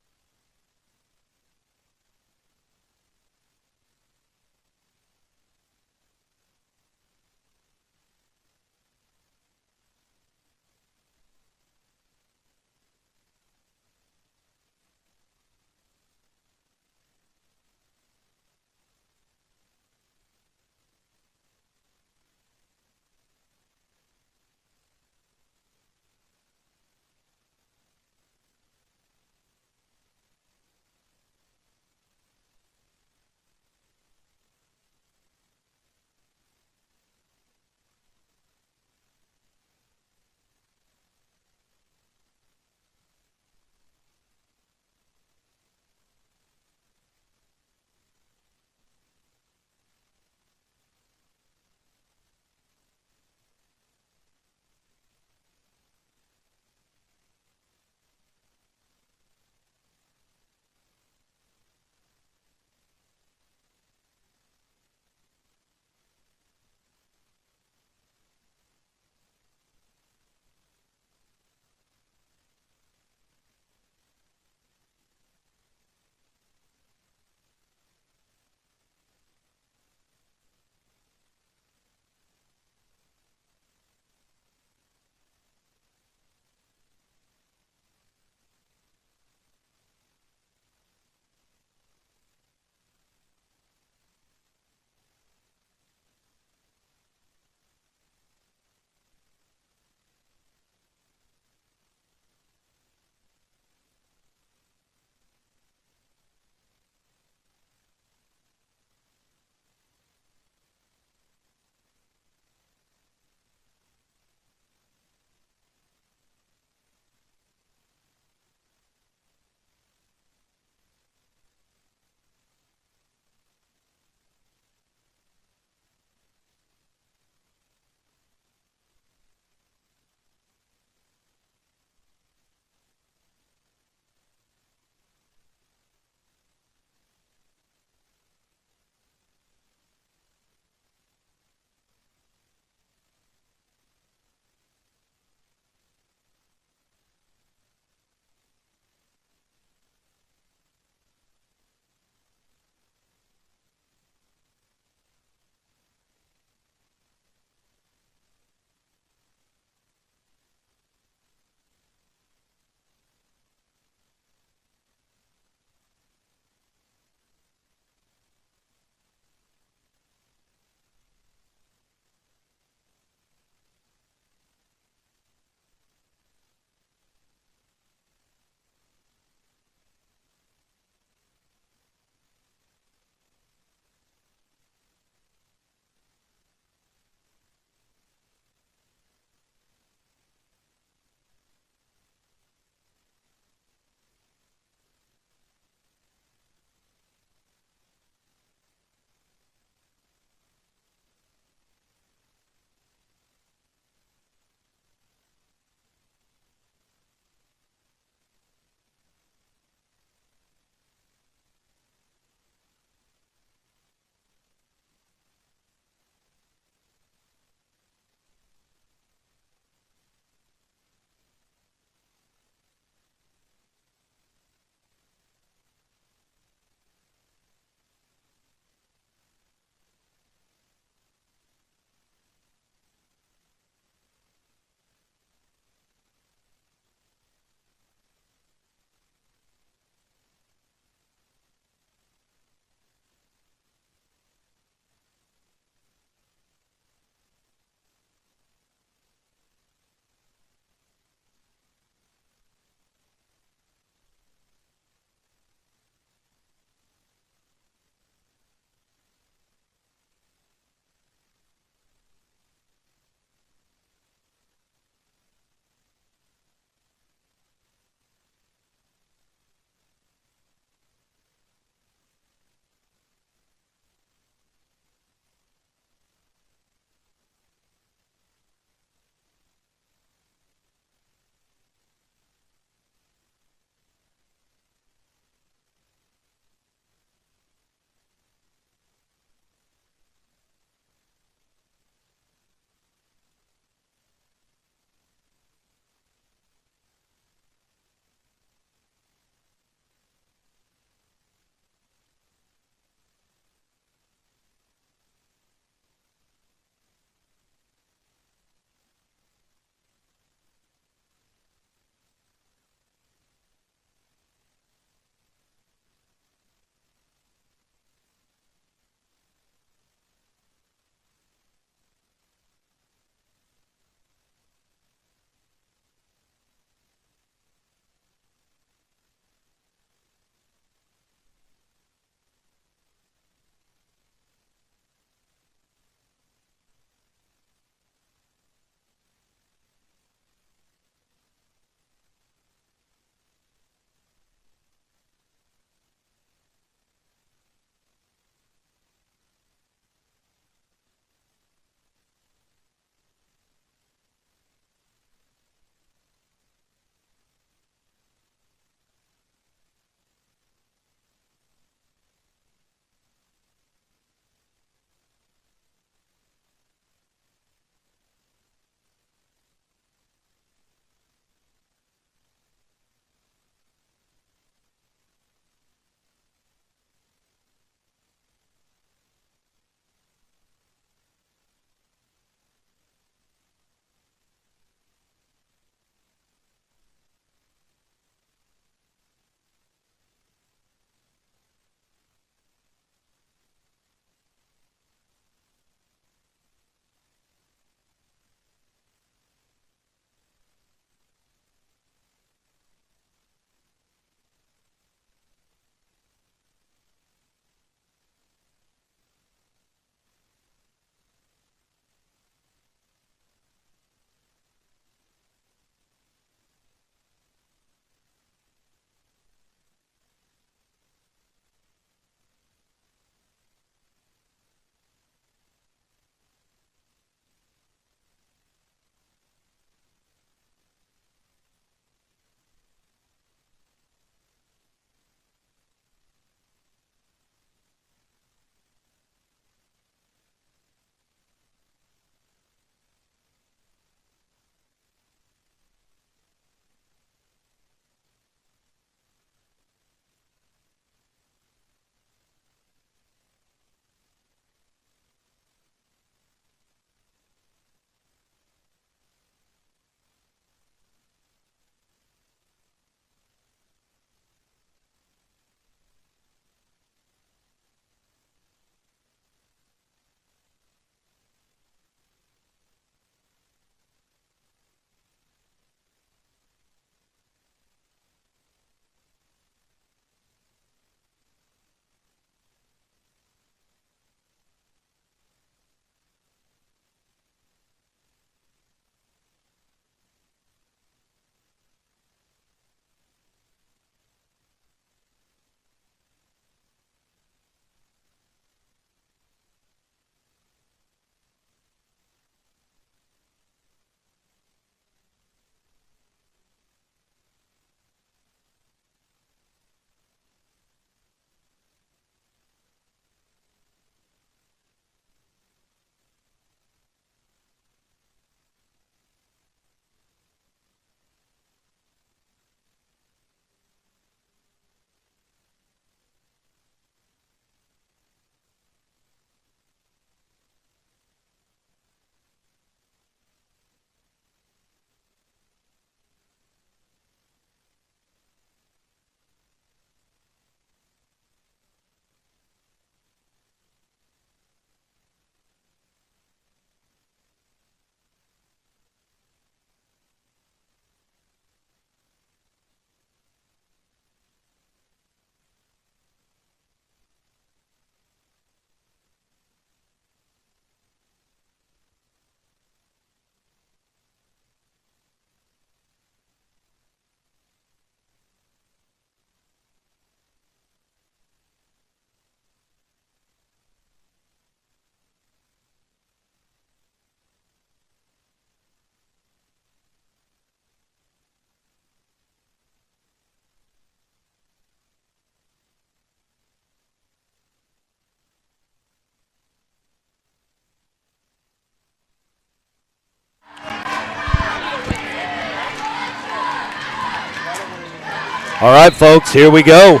[SPEAKER 2] All right, folks, here we go.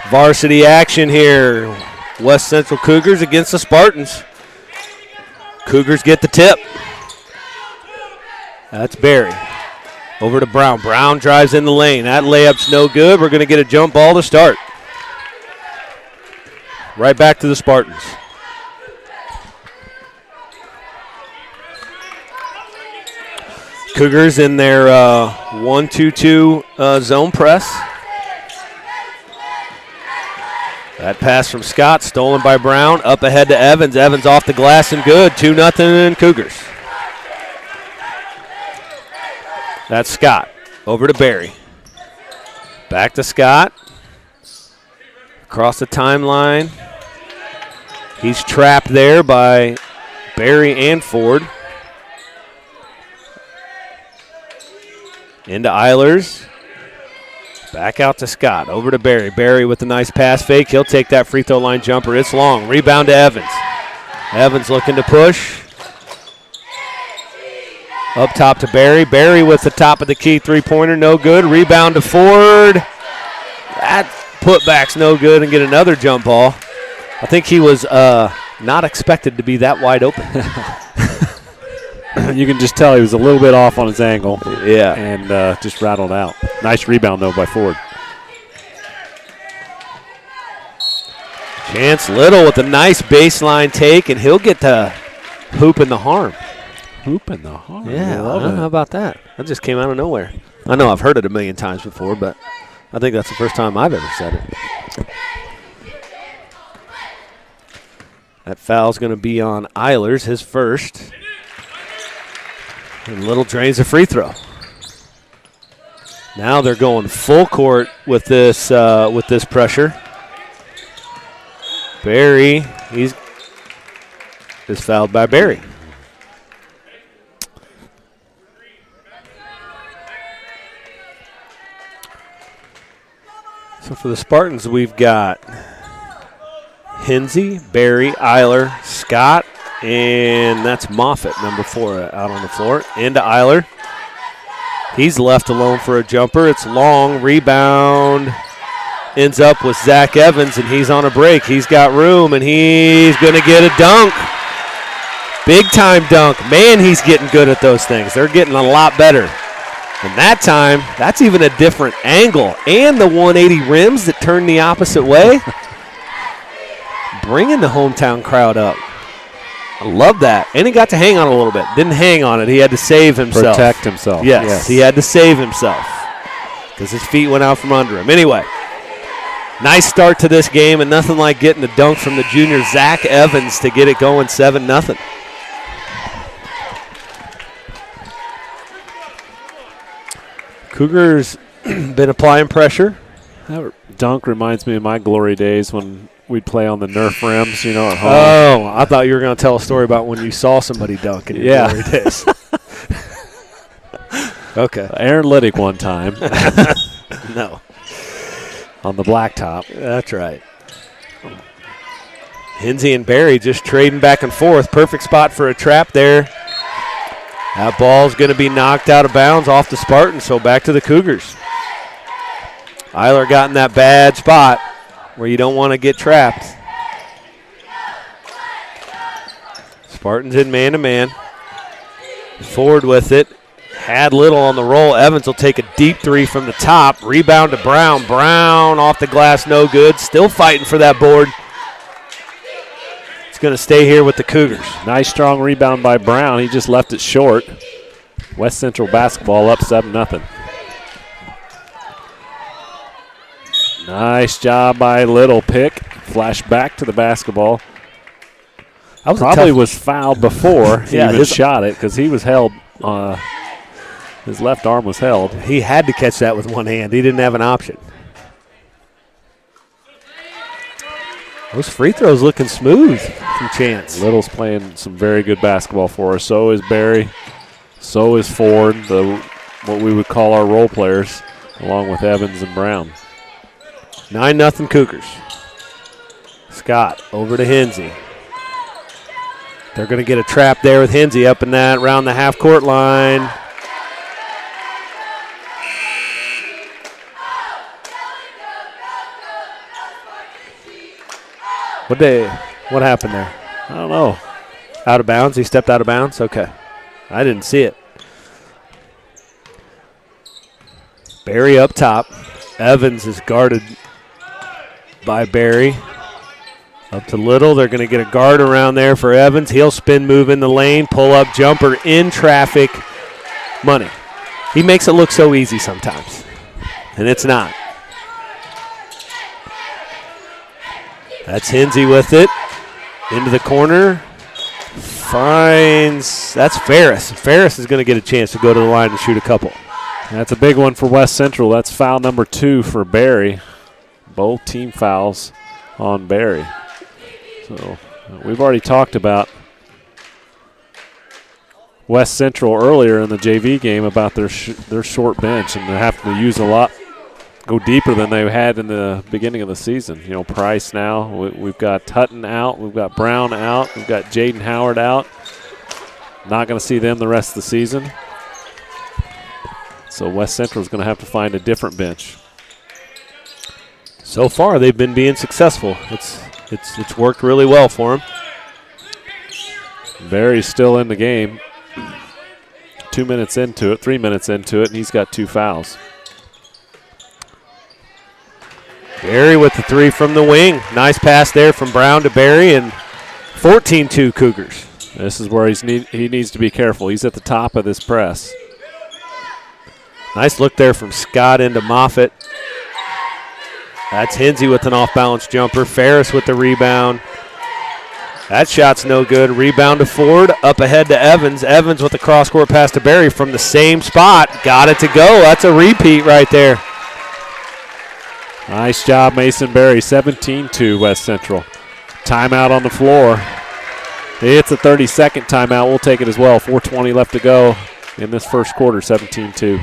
[SPEAKER 2] Varsity action here. West Central Cougars against the Spartans. Cougars get the tip. That's Barry. Over to Brown. Brown drives in the lane. That layup's no good. We're going to get a jump ball to start. Right back to the Spartans. Cougars in their 1-2-2 zone press. That pass from Scott, stolen by Brown. Up ahead to Evans. Evans off the glass and good. 2-0 Cougars. That's Scott. Over to Barry. Back to Scott. Across the timeline. He's trapped there by Barry and Ford. Into Eilers. Back out to Scott. Over to Barry. Barry with a nice pass fake. He'll take that free throw line jumper. It's long. Rebound to Evans. Evans looking to push. Up top to Barry. Barry with the top of the key three-pointer. No good. Rebound to Ford. That putback's no good and get another jump ball. I think he was not expected to be that wide open.
[SPEAKER 1] You can just tell he was a little bit off on his angle.
[SPEAKER 2] Yeah.
[SPEAKER 1] And just rattled out. Nice rebound, though, by Ford.
[SPEAKER 2] Chance Little with a nice baseline take, and he'll get to hoop in the harm.
[SPEAKER 1] Hoop in the harm.
[SPEAKER 2] Yeah,
[SPEAKER 1] I love it.
[SPEAKER 2] how about that? That just came out of nowhere. I know I've heard it a million times before, but I think that's the first time I've ever said it. That foul's going to be on Eilers, his first. And Little drains a free throw. Now they're going full court with this pressure. Barry, is fouled by Barry. So for the Spartans, we've got Hinsey, Barry, Eiler, Scott, and that's Moffitt, number 4, out on the floor. Into Eiler. He's left alone for a jumper. It's long. Rebound. Ends up with Zach Evans, and he's on a break. He's got room, and he's going to get a dunk. Big-time dunk. Man, he's getting good at those things. They're getting a lot better. And that time, that's even a different angle. And the 180 rims that turn the opposite way. Bringing the hometown crowd up. I love that. And he got to hang on a little bit. Didn't hang on it. He had to save himself.
[SPEAKER 1] Protect himself.
[SPEAKER 2] Yes, he had to save himself because his feet went out from under him. Anyway, nice start to this game, and nothing like getting the dunk from the junior Zach Evans to get it going 7-0. Cougars been applying pressure.
[SPEAKER 1] That dunk reminds me of my glory days when we'd play on the Nerf rims, at home.
[SPEAKER 2] Oh, I thought you were going to tell a story about when you saw somebody dunk in your glory days. Okay.
[SPEAKER 1] Aaron Liddick one time.
[SPEAKER 2] No.
[SPEAKER 1] On the blacktop.
[SPEAKER 2] That's right. Hinsey and Barry just trading back and forth. Perfect spot for a trap there. That ball's going to be knocked out of bounds off the Spartans, so back to the Cougars. Eiler got in that bad spot where you don't want to get trapped. Spartans in man-to-man. Ford with it. Had Little on the roll. Evans will take a deep three from the top. Rebound to Brown. Brown off the glass, no good. Still fighting for that board. It's going to stay here with the Cougars.
[SPEAKER 1] Nice strong rebound by Brown. He just left it short. West Central basketball up 7-0. Nice job by Little. Pick. Flash back to the basketball.
[SPEAKER 2] That
[SPEAKER 1] Probably was fouled before he
[SPEAKER 2] Yeah,
[SPEAKER 1] even shot it because he was held. His left arm was held.
[SPEAKER 2] He had to catch that with one hand. He didn't have an option. Those free throws looking smooth from Chance.
[SPEAKER 1] Little's playing some very good basketball for us. So is Barry. So is Ford, what we would call our role players, along with Evans and Brown.
[SPEAKER 2] 9-0 Cougars. Scott over to Hinsey. They're going to get a trap there with Hinsey up in that around the half-court line. What happened there?
[SPEAKER 1] I don't know.
[SPEAKER 2] Out of bounds? He stepped out of bounds? Okay. I didn't see it. Barry up top. Evans is guarded by Barry. Up to Little. They're going to get a guard around there for Evans. He'll spin move in the lane. Pull up jumper in traffic. Money. He makes it look so easy sometimes. And it's not. That's Hinsey with it. Into the corner. Finds. That's Ferris. Ferris is going to get a chance to go to the line and shoot a couple.
[SPEAKER 1] That's a big one for West Central. That's foul number 2 for Barry. Both team fouls on Barry. So we've already talked about West Central earlier in the JV game about their short bench, and they have to use a lot, go deeper than they had in the beginning of the season. You know, Price now. We've got Hutton out. We've got Brown out. We've got Jaden Howard out. Not going to see them the rest of the season. So West Central is going to have to find a different bench.
[SPEAKER 2] So far, they've been being successful. It's worked really well for them.
[SPEAKER 1] Barry's still in the game. 2 minutes into it, 3 minutes into it, and he's got 2 fouls.
[SPEAKER 2] Barry with the 3 from the wing. Nice pass there from Brown to Barry, and 14-2 Cougars.
[SPEAKER 1] This is where he needs to be careful. He's at the top of this press.
[SPEAKER 2] Nice look there from Scott into Moffitt. That's Hinsey with an off-balance jumper. Ferris with the rebound. That shot's no good. Rebound to Ford. Up ahead to Evans. Evans with the cross-court pass to Barry from the same spot. Got it to go. That's a repeat right there.
[SPEAKER 1] Nice job, Mason Barry. 17-2 West Central. Timeout on the floor. It's a 30-second timeout. We'll take it as well. 4:20 left to go in this first quarter, 17-2.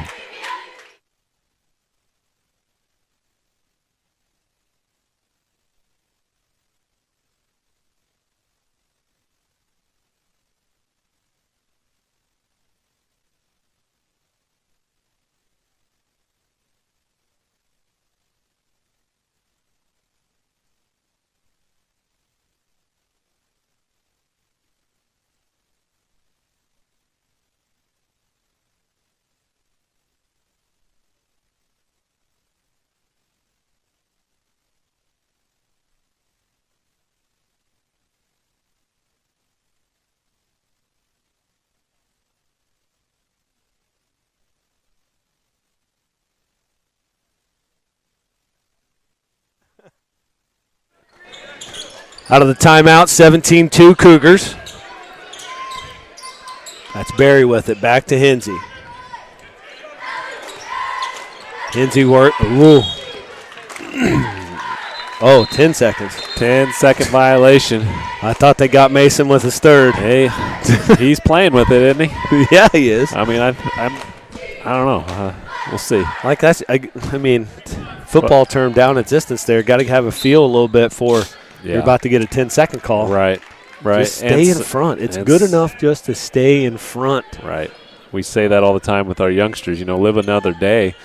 [SPEAKER 2] Out of the timeout, 17-2 Cougars. That's Barry with it. Back to Hinsey. Hinsey work. Ooh. 10 seconds.
[SPEAKER 1] 10-second violation.
[SPEAKER 2] I thought they got Mason with his third.
[SPEAKER 1] Hey, he's playing with it, isn't he?
[SPEAKER 2] Yeah, he is.
[SPEAKER 1] I mean, I don't know. We'll see.
[SPEAKER 2] Like that's, I mean, football term down at distance there. Got to have a feel a little bit for you're about to get a 10-second call.
[SPEAKER 1] Right.
[SPEAKER 2] Just stay in front. It's good enough just to stay in front.
[SPEAKER 1] Right. We say that all the time with our youngsters. You know, live another day.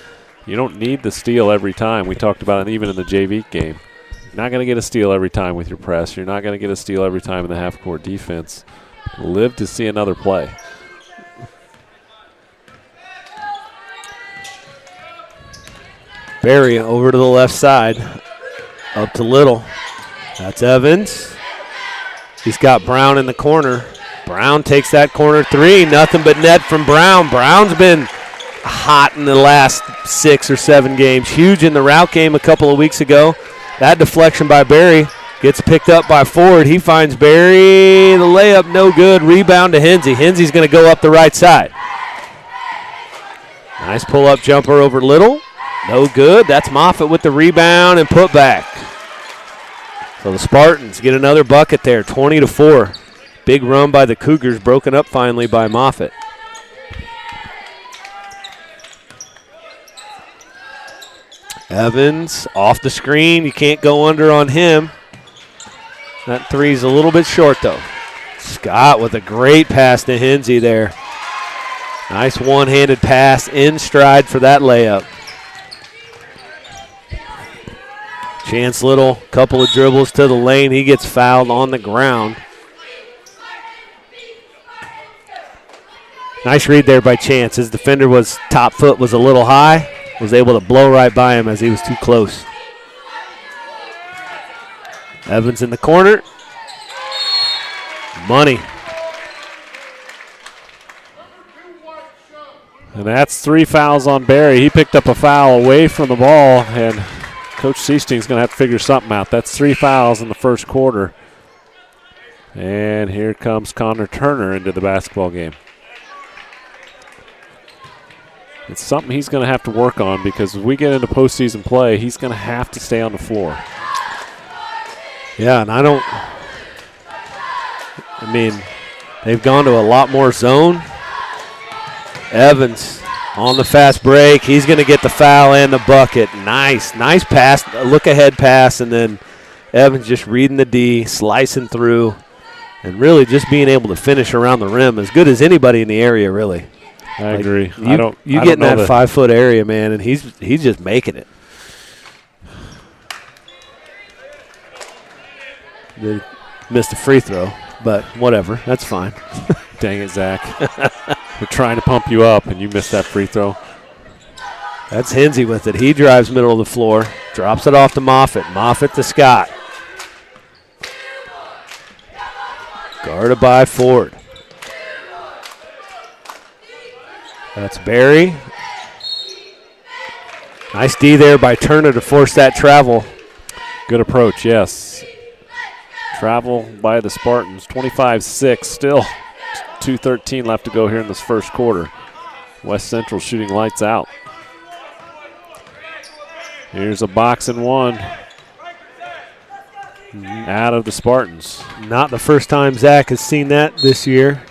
[SPEAKER 1] You don't need the steal every time. We talked about it even in the JV game. You're not going to get a steal every time with your press. You're not going to get a steal every time in the half-court defense. Live to see another play.
[SPEAKER 2] Barry over to the left side. Up to Little. That's Evans. He's got Brown in the corner. Brown takes that corner 3. Nothing but net from Brown. Brown's been hot in the last 6 or 7 games. Huge in the route game a couple of weeks ago. That deflection by Barry gets picked up by Ford. He finds Barry. The layup no good. Rebound to Hinsey. Hinsey's going to go up the right side. Nice pull-up jumper over Little. No good. That's Moffitt with the rebound and put back. So the Spartans get another bucket there, 20-4. Big run by the Cougars, broken up finally by Moffitt. Evans off the screen. You can't go under on him. That three's a little bit short, though. Scott with a great pass to Hinsey there. Nice one-handed pass in stride for that layup. Chance Little, couple of dribbles to the lane. He gets fouled on the ground. Nice read there by Chance. His defender was top foot was a little high. Was able to blow right by him as he was too close. Evans in the corner. Money.
[SPEAKER 1] And that's 3 fouls on Barry. He picked up a foul away from the ball, and Coach Seasting's going to have to figure something out. That's 3 fouls in the first quarter. And here comes Connor Turner into the basketball game. It's something he's going to have to work on because if we get into postseason play, he's going to have to stay on the floor.
[SPEAKER 2] Yeah, and they've gone to a lot more zone. Evans on the fast break. He's going to get the foul and the bucket. Nice pass, look-ahead pass, and then Evans just reading the D, slicing through, and really just being able to finish around the rim as good as anybody in the area, really.
[SPEAKER 1] I agree.
[SPEAKER 2] You get in that 5-foot area, man, and he's just making it. They missed a free throw, but whatever. That's fine.
[SPEAKER 1] Dang it, Zach. We're trying to pump you up, and you missed that free throw.
[SPEAKER 2] That's Hinsey with it. He drives middle of the floor, drops it off to Moffitt. Moffitt to Scott. Guarded by Ford. That's Barry. Nice D there by Turner to force that travel.
[SPEAKER 1] Good approach, yes. Travel by the Spartans. 25-6, still 2:13 left to go here in this first quarter. West Central shooting lights out. Here's a box and one out of the Spartans.
[SPEAKER 2] Not the first time Zach has seen that this year.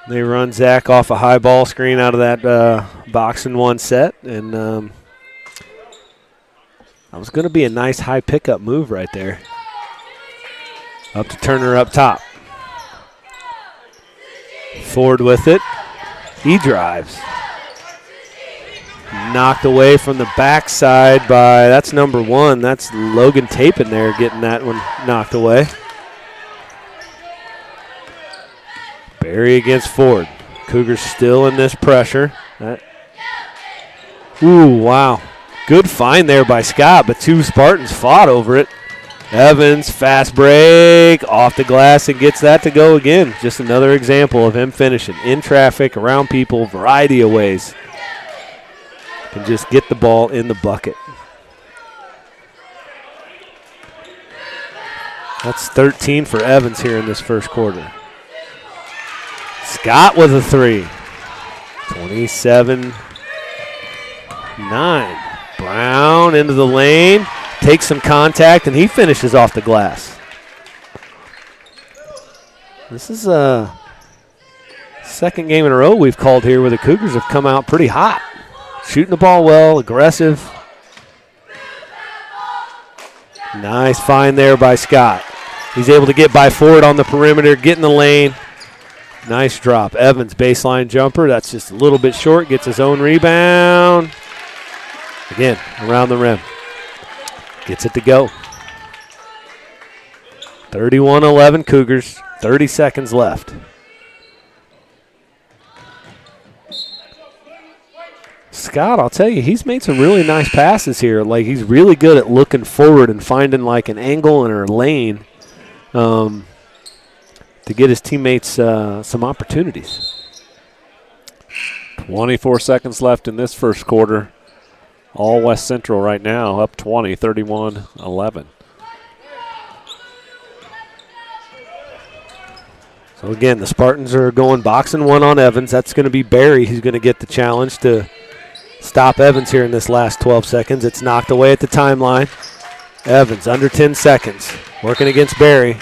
[SPEAKER 2] They run Zach off a high ball screen out of that box and one set, and that was going to be a nice high pickup move right there. Up to Turner up top. Ford with it. He drives. Knocked away from the backside by, that's number 1. That's Logan Tapin there getting that one knocked away. Barry against Ford. Cougars still in this pressure. Ooh, wow. Good find there by Scott, but 2 Spartans fought over it. Evans, fast break, off the glass and gets that to go again. Just another example of him finishing in traffic, around people, variety of ways. Can just get the ball in the bucket. That's 13 for Evans here in this first quarter. Scott with a 3. 27-9. Brown into the lane. Takes some contact, and he finishes off the glass. This is a second game in a row we've called here where the Cougars have come out pretty hot. Shooting the ball well, aggressive. Nice find there by Scott. He's able to get by Ford on the perimeter, get in the lane. Nice drop. Evans, baseline jumper. That's just a little bit short. Gets his own rebound. Again, around the rim. Gets it to go. 31-11 Cougars. 30 seconds left. Scott, I'll tell you, he's made some really nice passes here. Like, he's really good at looking forward and finding like an angle in her lane to get his teammates some opportunities.
[SPEAKER 1] 24 seconds left in this first quarter. All West Central right now, up 20, 31-11.
[SPEAKER 2] So again, the Spartans are going boxing one on Evans. That's going to be Barry. He's going to get the challenge to stop Evans here in this last 12 seconds. It's knocked away at the timeline. Evans under 10 seconds, working against Barry.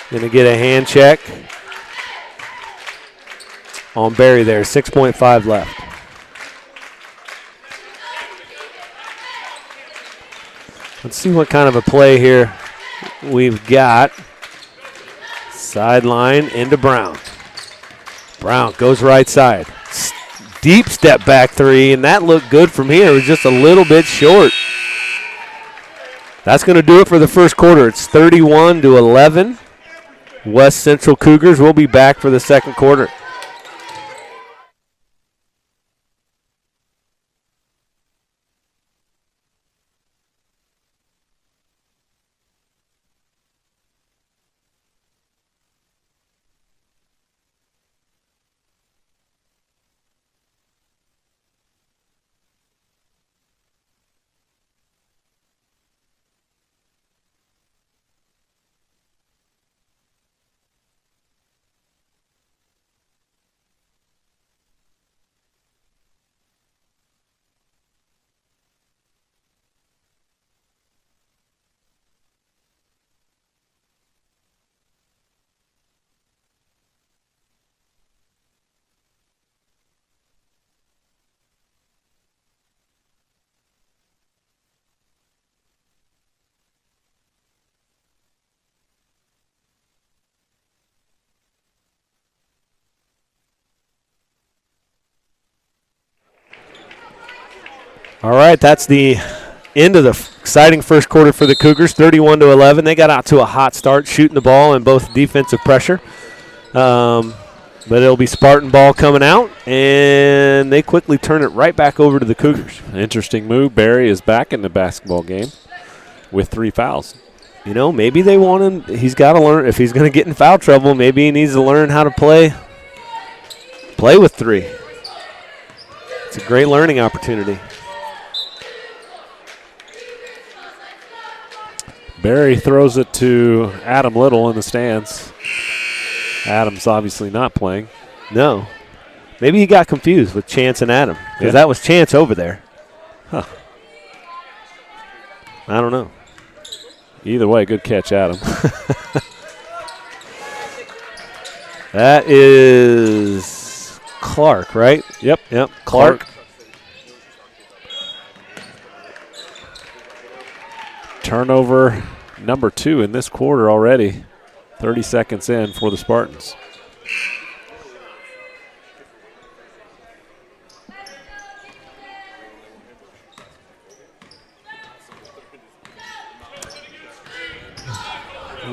[SPEAKER 2] Going to get a hand check on Barry there. 6.5 left. Let's see what kind of a play here we've got. Sideline into Brown. Brown goes right side. deep step back three, and that looked good from here. It was just a little bit short. That's going to do it for the first quarter. It's 31-11. West Central Cougars will be back for the second quarter. All right, that's the end of the exciting first quarter for the Cougars, 31-11. They got out to a hot start, shooting the ball in both defensive pressure. But it'll be Spartan ball coming out, and they quickly turn it right back over to the Cougars.
[SPEAKER 1] Interesting move. Barry is back in the basketball game with 3 fouls.
[SPEAKER 2] You know, maybe they want him. He's got to learn. If he's going to get in foul trouble, maybe he needs to learn how to play with 3. It's a great learning opportunity.
[SPEAKER 1] Barry throws it to Adam Little in the stands. Adam's obviously not playing.
[SPEAKER 2] No. Maybe he got confused with Chance and Adam, because that was Chance over there.
[SPEAKER 1] Huh.
[SPEAKER 2] I don't know.
[SPEAKER 1] Either way, good catch, Adam.
[SPEAKER 2] That is Clark, right?
[SPEAKER 1] Yep.
[SPEAKER 2] Clark.
[SPEAKER 1] Turnover number 2 in this quarter already. 30 seconds in for the Spartans.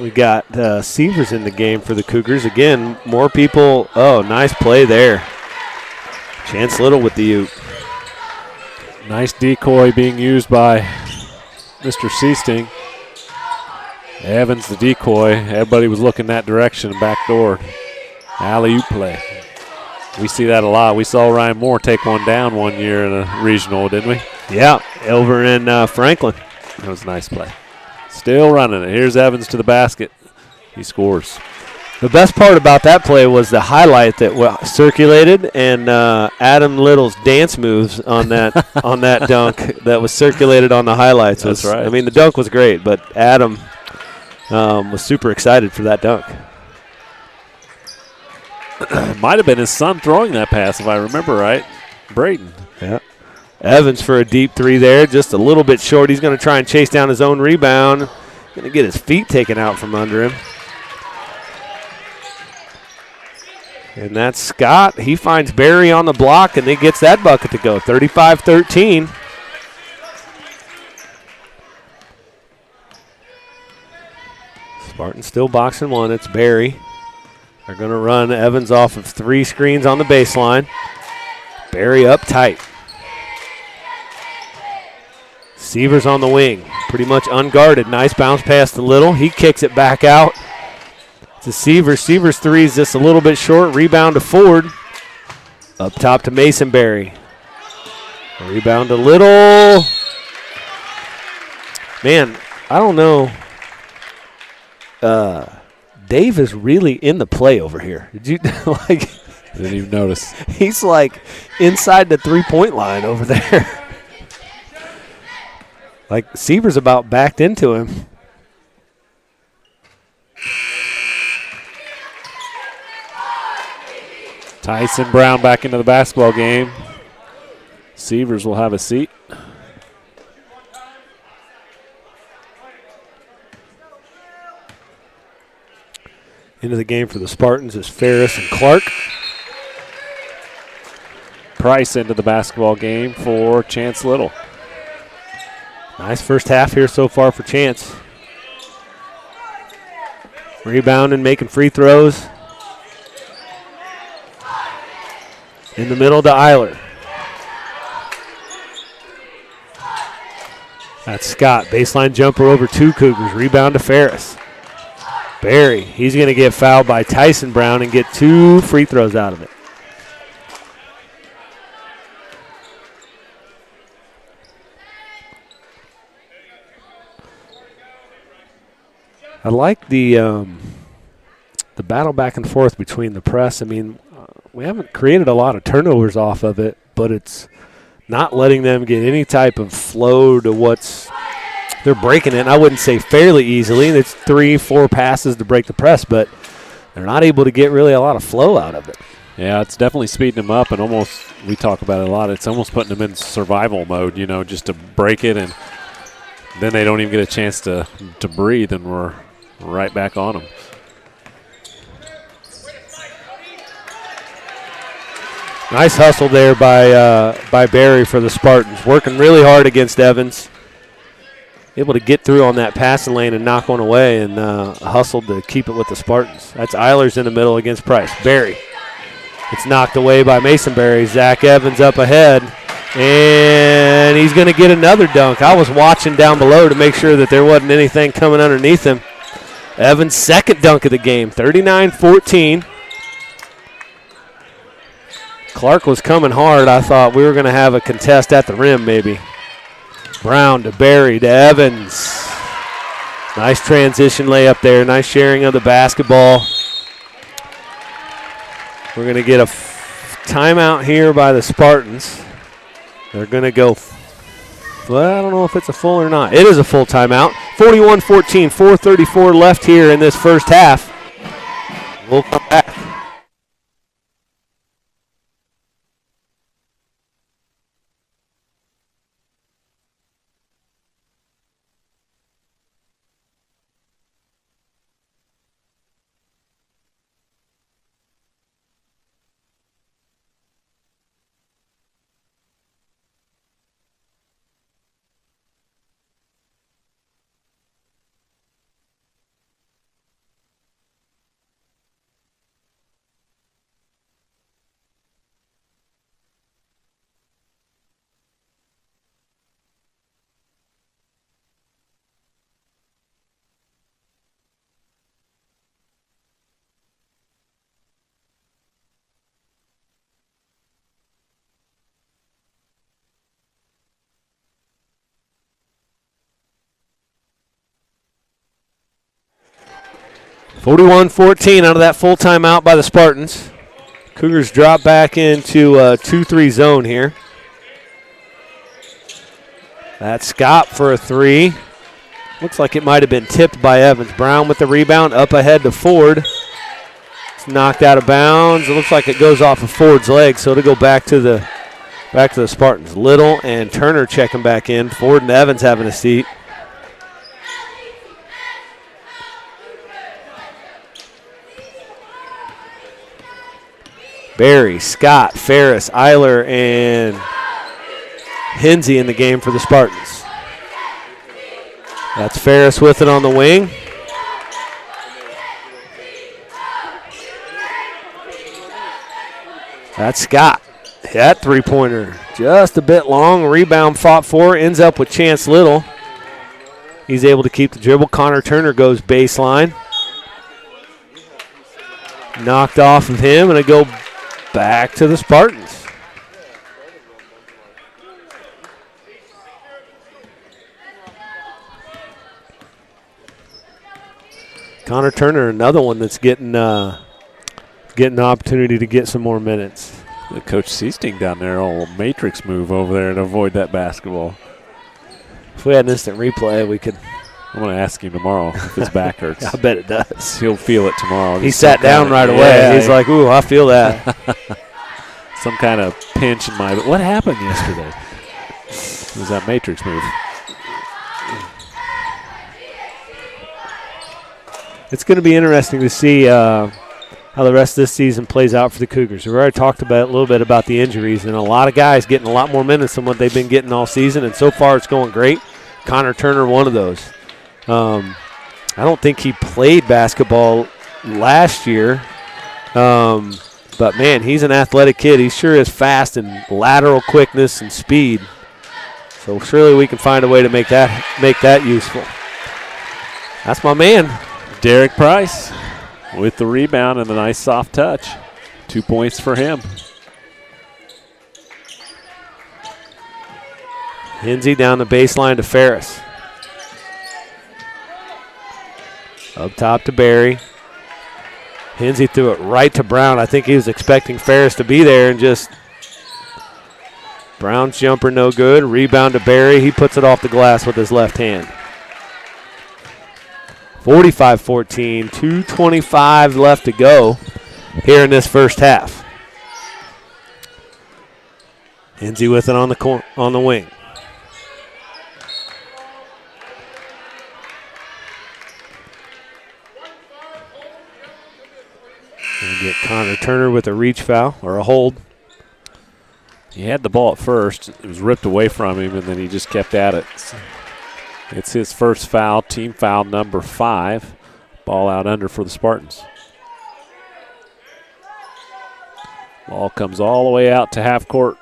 [SPEAKER 2] We got Severs in the game for the Cougars. Again, more people. Oh, nice play there. Chance Little with the oop.
[SPEAKER 1] Nice decoy being used by Mr. Seasting. Evans the decoy. Everybody was looking that direction, backdoor. Alley-oop play. We see that a lot. We saw Ryan Moore take one down one year in a regional, didn't we?
[SPEAKER 2] Yeah, over in Franklin.
[SPEAKER 1] That was a nice play. Still running it. Here's Evans to the basket. He scores.
[SPEAKER 2] The best part about that play was the highlight that circulated, and Adam Little's dance moves on that on that dunk that was circulated on the highlights.
[SPEAKER 1] That's right.
[SPEAKER 2] I mean, the dunk was great, but Adam was super excited for that dunk.
[SPEAKER 1] Might have been his son throwing that pass, if I remember right. Brayton.
[SPEAKER 2] Yeah. Evans for a deep 3 there, just a little bit short. He's going to try and chase down his own rebound. Going to get his feet taken out from under him. And that's Scott. He finds Barry on the block, and he gets that bucket to go. 35-13. Spartans still boxing 1. It's Barry. They're going to run Evans off of 3 screens on the baseline. Barry up tight. Severs on the wing, pretty much unguarded. Nice bounce pass to Little. He kicks it back out to Severs. Severs' 3 is just a little bit short. Rebound to Ford. Up top to Masonberry. Rebound to Little. Man, I don't know. Dave is really in the play over here. Did you like?
[SPEAKER 1] Didn't even notice.
[SPEAKER 2] He's like inside the 3-point line over there. Like Severs about backed into him.
[SPEAKER 1] Tyson Brown back into the basketball game. Severs will have a seat. Into the game for the Spartans is Ferris and Clark. Price into the basketball game for Chance Little.
[SPEAKER 2] Nice first half here so far for Chance. Rebounding, making free throws. In the middle to Eiler. That's Scott. Baseline jumper over 2 Cougars. Rebound to Ferris. Barry, he's going to get fouled by Tyson Brown and get 2 free throws out of it. I like the battle back and forth between the press. I mean, we haven't created a lot of turnovers off of it, but it's not letting them get any type of flow to what's they're breaking it. I wouldn't say fairly easily. It's 3-4 passes to break the press, but they're not able to get really a lot of flow out of it.
[SPEAKER 1] Yeah, it's definitely speeding them up, and almost, we talk about it a lot, it's almost putting them in survival mode, you know, just to break it, and then they don't even get a chance to breathe, and we're right back on them.
[SPEAKER 2] Nice hustle there by Barry for the Spartans. Working really hard against Evans. Able to get through on that passing lane and knock one away, and hustled to keep it with the Spartans. That's Eilers in the middle against Price. Barry. It's knocked away by Mason Barry. Zach Evans up ahead, and he's going to get another dunk. I was watching down below to make sure that there wasn't anything coming underneath him. Evans' second dunk of the game, 39-14. Clark was coming hard. I thought we were going to have a contest at the rim maybe. Brown to Barry to Evans. Nice transition layup there. Nice sharing of the basketball. We're going to get a timeout here by the Spartans. They're going to go, well, I don't know if it's a full or not. It is a full timeout. 41-14, 4:34 left here in this first half. We'll come back. (41-14) out of that full timeout by the Spartans. Cougars drop back into a 2-3 zone here. That's Scott for a 3. Looks like it might have been tipped by Evans. Brown with the rebound, up ahead to Ford. It's knocked out of bounds. It looks like it goes off of Ford's leg, so it'll go back to the Spartans. Little and Turner checking back in. Ford and Evans having a seat. Barry, Scott, Ferris, Eiler, and Hinsey in the game for the Spartans. That's Ferris with it on the wing. That's Scott. That three-pointer just a bit long. Rebound fought for. Ends up with Chance Little. He's able to keep the dribble. Connor Turner goes baseline. Knocked off of him, and it go back to the Spartans. Connor Turner, another one that's getting the opportunity to get some more minutes.
[SPEAKER 1] Coach Seasting down there, all matrix move over there to avoid that basketball.
[SPEAKER 2] If we had an instant replay, we could.
[SPEAKER 1] I'm going to ask him tomorrow if his back hurts.
[SPEAKER 2] I bet it does.
[SPEAKER 1] He'll feel it tomorrow.
[SPEAKER 2] He sat down right away.
[SPEAKER 1] Yeah,
[SPEAKER 2] he's like, ooh, I feel that.
[SPEAKER 1] Some kind of pinch in my. What happened yesterday? It was that matrix move.
[SPEAKER 2] It's going to be interesting to see how the rest of this season plays out for the Cougars. We've already talked about a little bit about the injuries, and a lot of guys getting a lot more minutes than what they've been getting all season, and so far it's going great. Connor Turner, one of those. I don't think he played basketball last year, but, man, he's an athletic kid. He sure is fast and lateral quickness and speed. So surely we can find a way to make that useful. That's my man.
[SPEAKER 1] Derek Price with the rebound and the nice soft touch. 2 points for him.
[SPEAKER 2] Hinsey down the baseline to Ferris. Up top to Barry. Hinsey threw it right to Brown. I think he was expecting Ferris to be there and just Brown's jumper no good. Rebound to Barry. He puts it off the glass with his left hand. 45-14, 2:25 left to go here in this first half. Hinsey with it on the wing. And get Connor Turner with a reach foul or a hold.
[SPEAKER 1] He had the ball at first. It was ripped away from him, and then he just kept at it. It's his first foul, team foul number 5. Ball out under for the Spartans. Ball comes all the way out to half court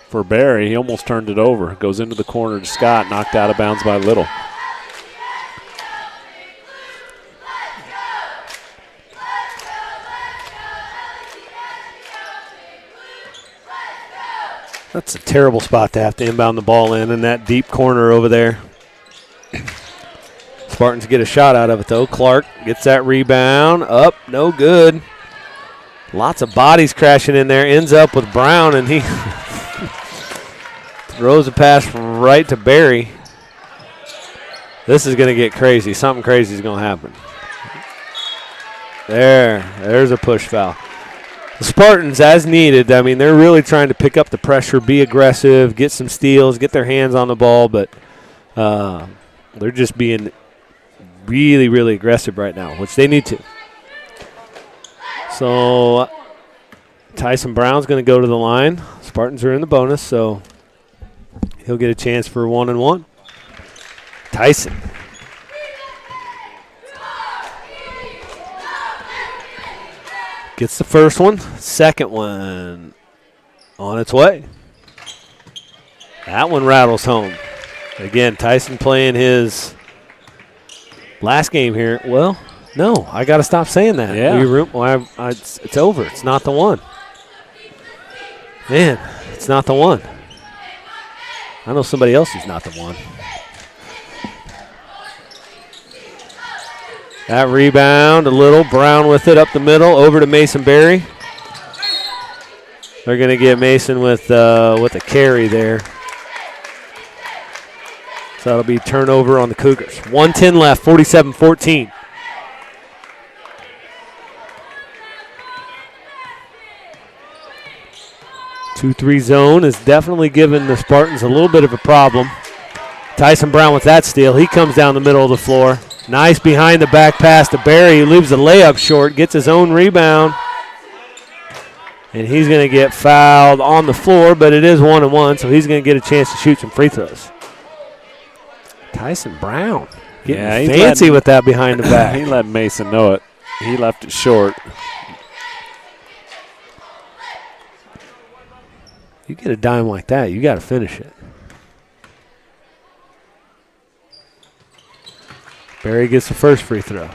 [SPEAKER 1] for Barry. He almost turned it over. Goes into the corner to Scott, knocked out of bounds by Little.
[SPEAKER 2] That's a terrible spot to have to inbound the ball in that deep corner over there. Spartans get a shot out of it, though. Clark gets that rebound. Up, no good. Lots of bodies crashing in there. Ends up with Brown, and he throws a pass right to Barry. This is going to get crazy. Something crazy is going to happen. There's a push foul. The Spartans, as needed, I mean, they're really trying to pick up the pressure, be aggressive, get some steals, get their hands on the ball, but they're just being really, really aggressive right now, which they need to. So Tyson Brown's going to go to the line. Spartans are in the bonus, so he'll get a chance for 1-and-1. Tyson. Gets the first one. Second one on its way. That one rattles home. Again, Tyson playing his last game here. Well, no, I got to stop saying that.
[SPEAKER 1] Yeah.
[SPEAKER 2] It's over. It's not the one. Man, it's not the one. I know somebody else who's not the one. That rebound, a little. Brown with it up the middle, over to Mason Berry. They're going to get Mason with a carry there. So that'll be turnover on the Cougars. 1:10 left, 47-14. Two-three zone is definitely giving the Spartans a little bit of a problem. Tyson Brown with that steal. He comes down the middle of the floor. Nice behind the back pass to Barry. He leaves the layup short, gets his own rebound. And he's going to get fouled on the floor, but it is 1-and-1, so he's going to get a chance to shoot some free throws. Tyson Brown getting fancy with that behind the back.
[SPEAKER 1] He let Mason know it. He left it short.
[SPEAKER 2] You get a dime like that, you got to finish it. Barry gets the first free throw.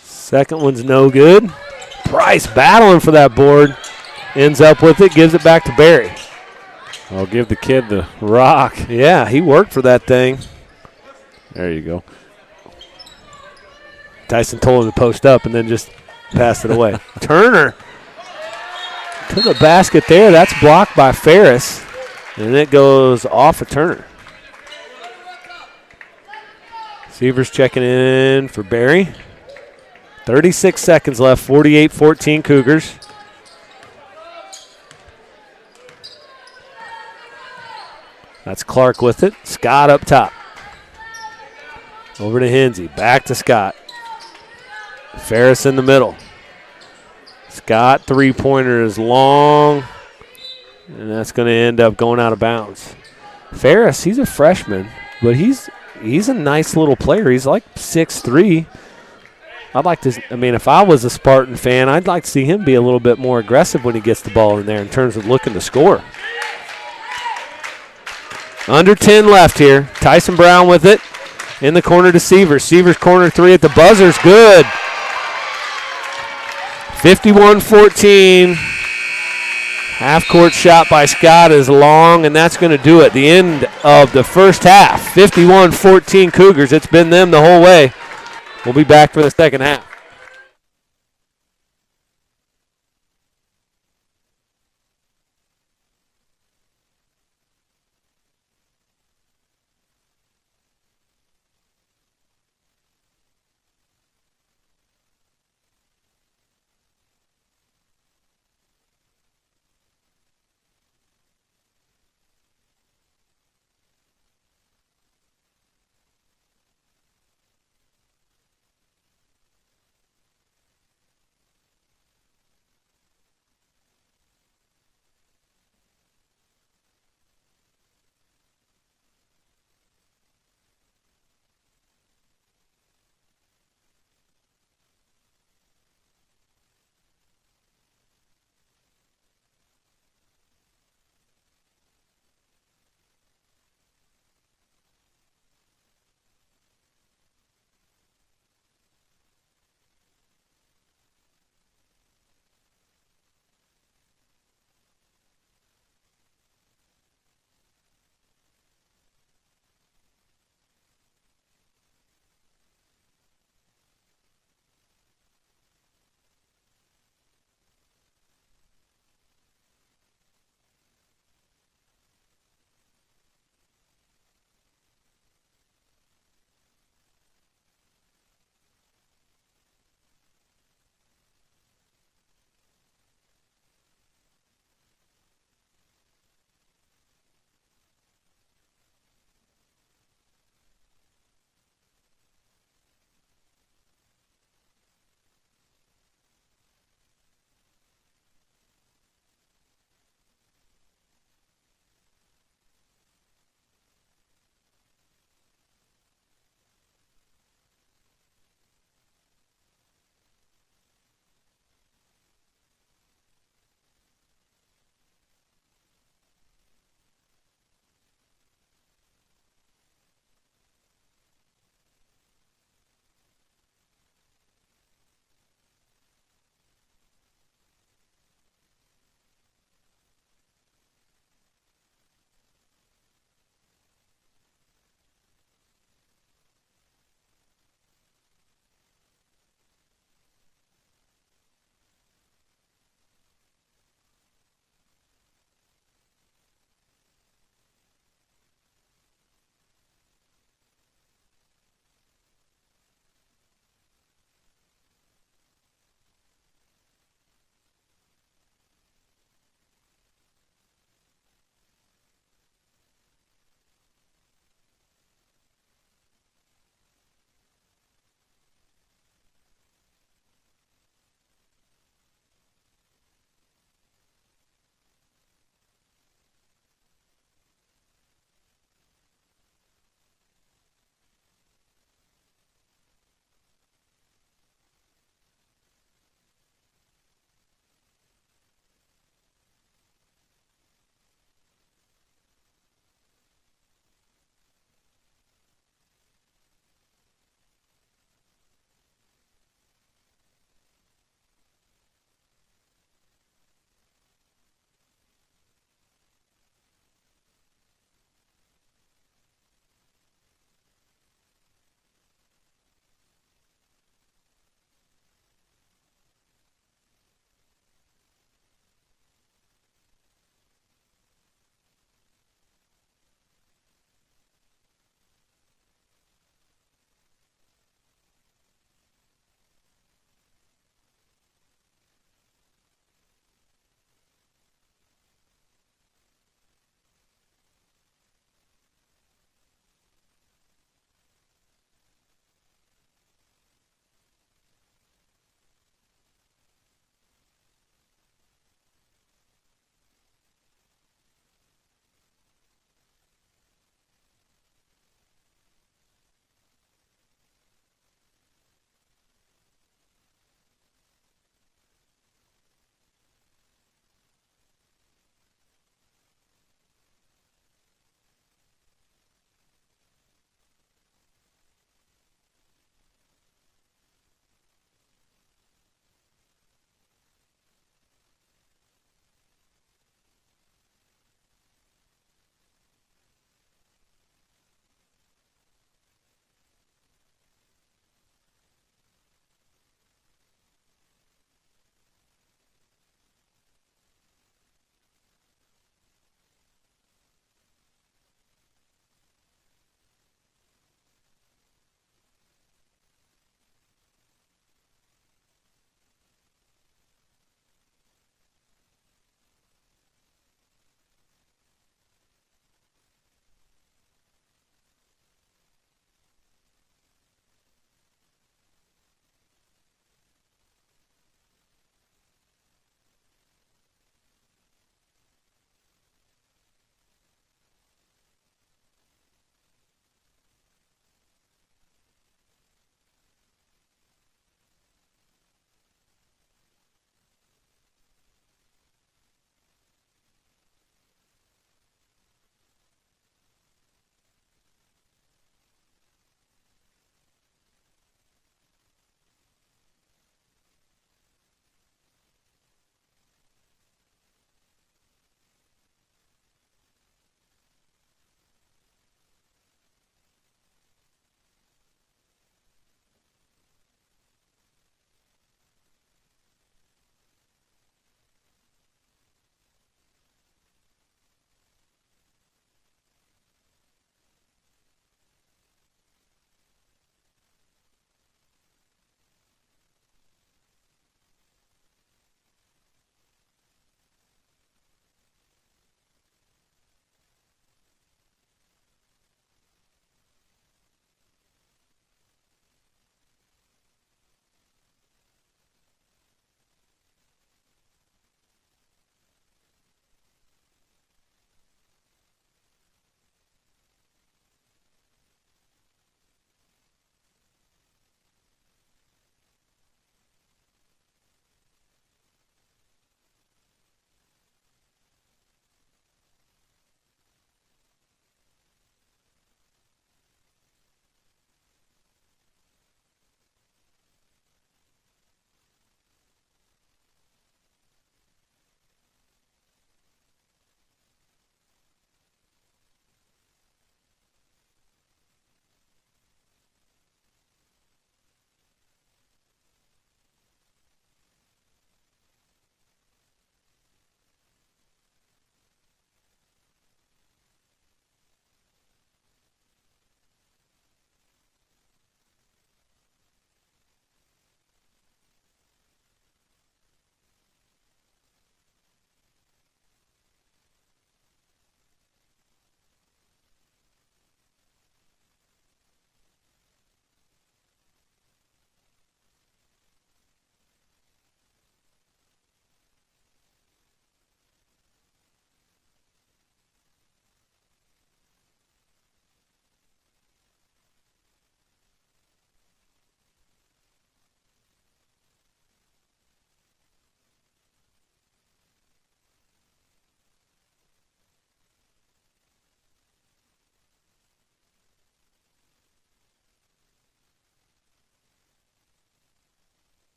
[SPEAKER 2] Second one's no good. Price battling for that board. Ends up with it, gives it back to Barry.
[SPEAKER 1] I'll give the kid the rock.
[SPEAKER 2] Yeah, he worked for that thing.
[SPEAKER 1] There you go.
[SPEAKER 2] Tyson told him to post up and then just passed it away. Turner to the basket there. That's blocked by Ferris. And it goes off of Turner. Seavers checking in for Barry. 36 seconds left, 48-14 Cougars. That's Clark with it. Scott up top. Over to Hinsey. Back to Scott. Ferris in the middle. Scott, three-pointer is long, and that's going to end up going out of bounds. Ferris, he's a freshman, but he's a nice little player. He's like 6'3". I'd like to, if I was a Spartan fan, I'd like to see him be a little bit more aggressive when he gets the ball in there in terms of looking to score. Under 10 left here. Tyson Brown with it. In the corner to Seavers. Seavers corner three at the buzzer's good. 51-14. Half-court shot by Scott is long, and that's going to do it. The end of the first half. 51-14 Cougars. It's been them the whole way. We'll be back for the second half.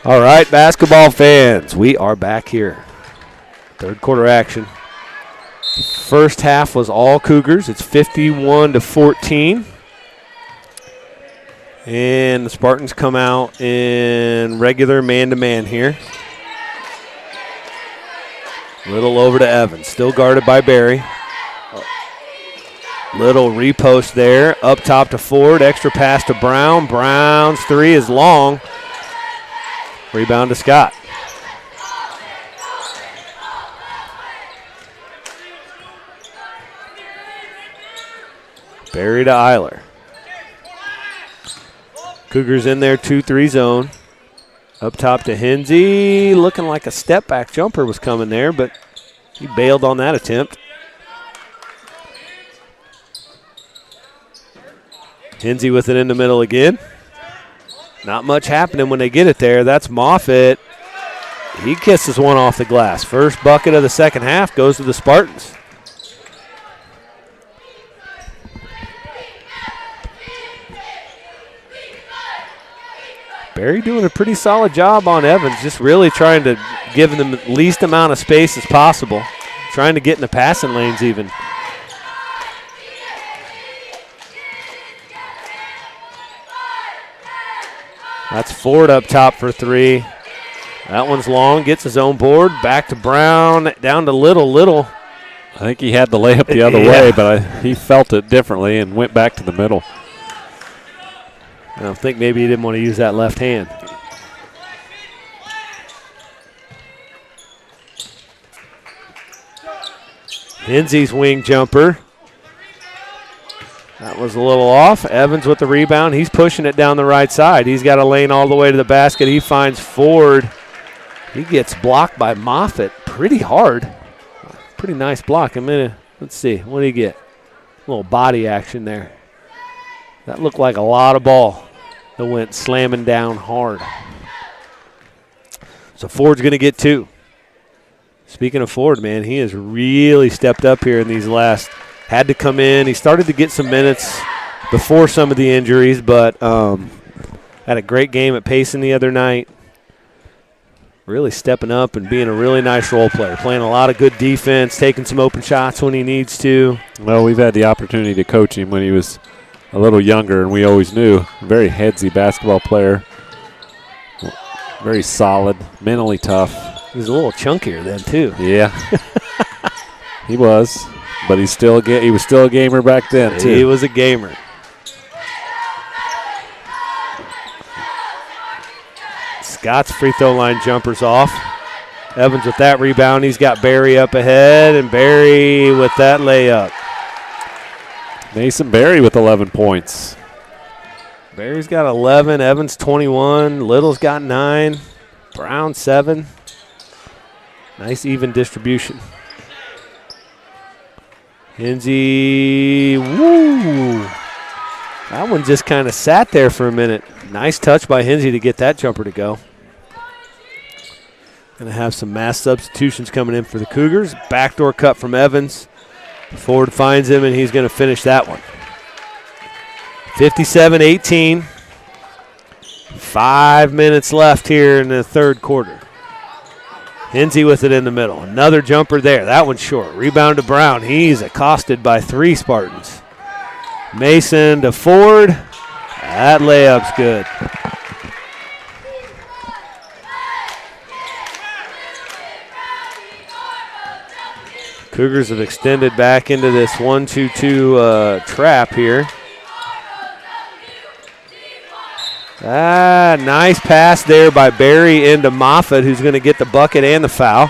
[SPEAKER 2] All right, basketball fans, we are back here. Third quarter action. First half was all Cougars. It's 51-14. And the Spartans come out in regular man-to-man here. Little over to Evans, still guarded by Barry. Little repost there, up top to Ford, extra pass to Brown. Brown's three is long. Rebound to Scott. Barry to Eiler. Cougars in their 2-3 zone. Up top to Hensey. Looking like a step-back jumper was coming there, but he bailed on that attempt. Hensey with it in the middle again. Not much happening when they get it there. That's Moffitt. He kisses one off the glass. First bucket of the second half goes to the Spartans. Barry doing a pretty solid job on Evans, just really trying to give them the least amount of space as possible. Trying to get in the passing lanes even. That's Ford up top for three. That one's long, gets his own board. Back to Brown, down to Little.
[SPEAKER 1] I think he had the layup the other way, but he felt it differently and went back to the middle.
[SPEAKER 2] I think maybe he didn't want to use that left hand. Hensey's wing jumper. That was a little off. Evans with the rebound. He's pushing it down the right side. He's got a lane all the way to the basket. He finds Ford. He gets blocked by Moffitt pretty hard. Pretty nice block. Let's see. What do you get? A little body action there. That looked like a lot of ball that went slamming down hard. So Ford's going to get two. Speaking of Ford, man, he has really stepped up here in these last. Had to come in. He started to get some minutes before some of the injuries, but had a great game at Payson the other night. Really stepping up and being a really nice role player. Playing a lot of good defense, taking some open shots when he needs to.
[SPEAKER 1] Well, we've had the opportunity to coach him when he was a little younger, and we always knew. Very headsy basketball player. Very solid, mentally tough.
[SPEAKER 2] He was a little chunkier then, too.
[SPEAKER 1] Yeah. He was. But he was still a gamer back then, too.
[SPEAKER 2] He was a gamer. Scott's free throw line jumpers off. Evans with that rebound. He's got Barry up ahead, and Barry with that layup.
[SPEAKER 1] Mason Barry with 11 points.
[SPEAKER 2] Barry's got 11. Evans 21. Little's got 9. Brown 7. Nice even distribution. Hensey, woo! That one just kind of sat there for a minute. Nice touch by Hensey to get that jumper to go. Going to have some mass substitutions coming in for the Cougars. Backdoor cut from Evans. Ford finds him, and he's going to finish that one. 57-18. 5 minutes left here in the third quarter. Hensey with it in the middle. Another jumper there. That one's short. Rebound to Brown. He's accosted by 3 Spartans. Mason to Ford. That layup's good. Cougars have extended back into this 1-2-2 trap here. Nice pass there by Barry into Moffitt, who's going to get the bucket and the foul.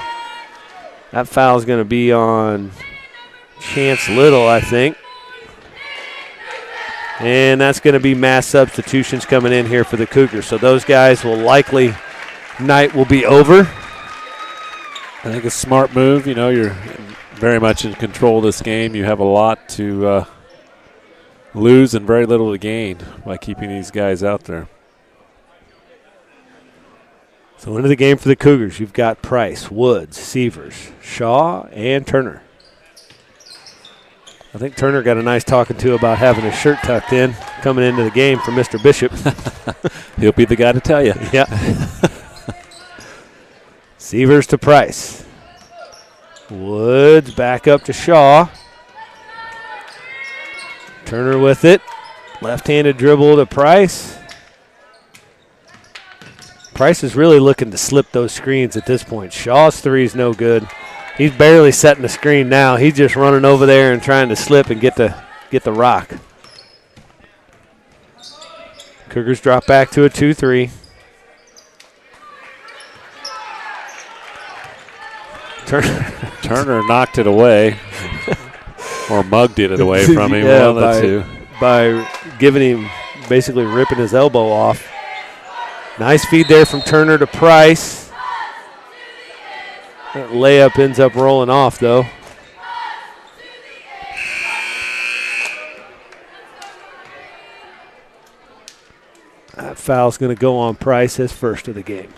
[SPEAKER 2] That foul is going to be on Chance Little, I think. And that's going to be mass substitutions coming in here for the Cougars. So those guys will likely, night will be over.
[SPEAKER 1] I think a smart move. You know, you're very much in control of this game. You have a lot to lose and very little to gain by keeping these guys out there.
[SPEAKER 2] So into the game for the Cougars, you've got Price, Woods, Sievers, Shaw, and Turner. I think Turner got a nice talking to about having his shirt tucked in coming into the game from Mr. Bishop.
[SPEAKER 1] He'll be the guy to tell you.
[SPEAKER 2] Yeah. Sievers to Price. Woods back up to Shaw. Turner with it. Left-handed dribble to Price. Price is really looking to slip those screens at this point. Shaw's three is no good. He's barely setting the screen now. He's just running over there and trying to slip and get the rock. Cougars drop back to a 2-3.
[SPEAKER 1] Turner knocked it away, or mugged it away from him.
[SPEAKER 2] Yeah,
[SPEAKER 1] one of the two.
[SPEAKER 2] By giving him, basically ripping his elbow off. Nice feed there from Turner to Price. That layup ends up rolling off, though. That foul's going to go on Price, his first of the game.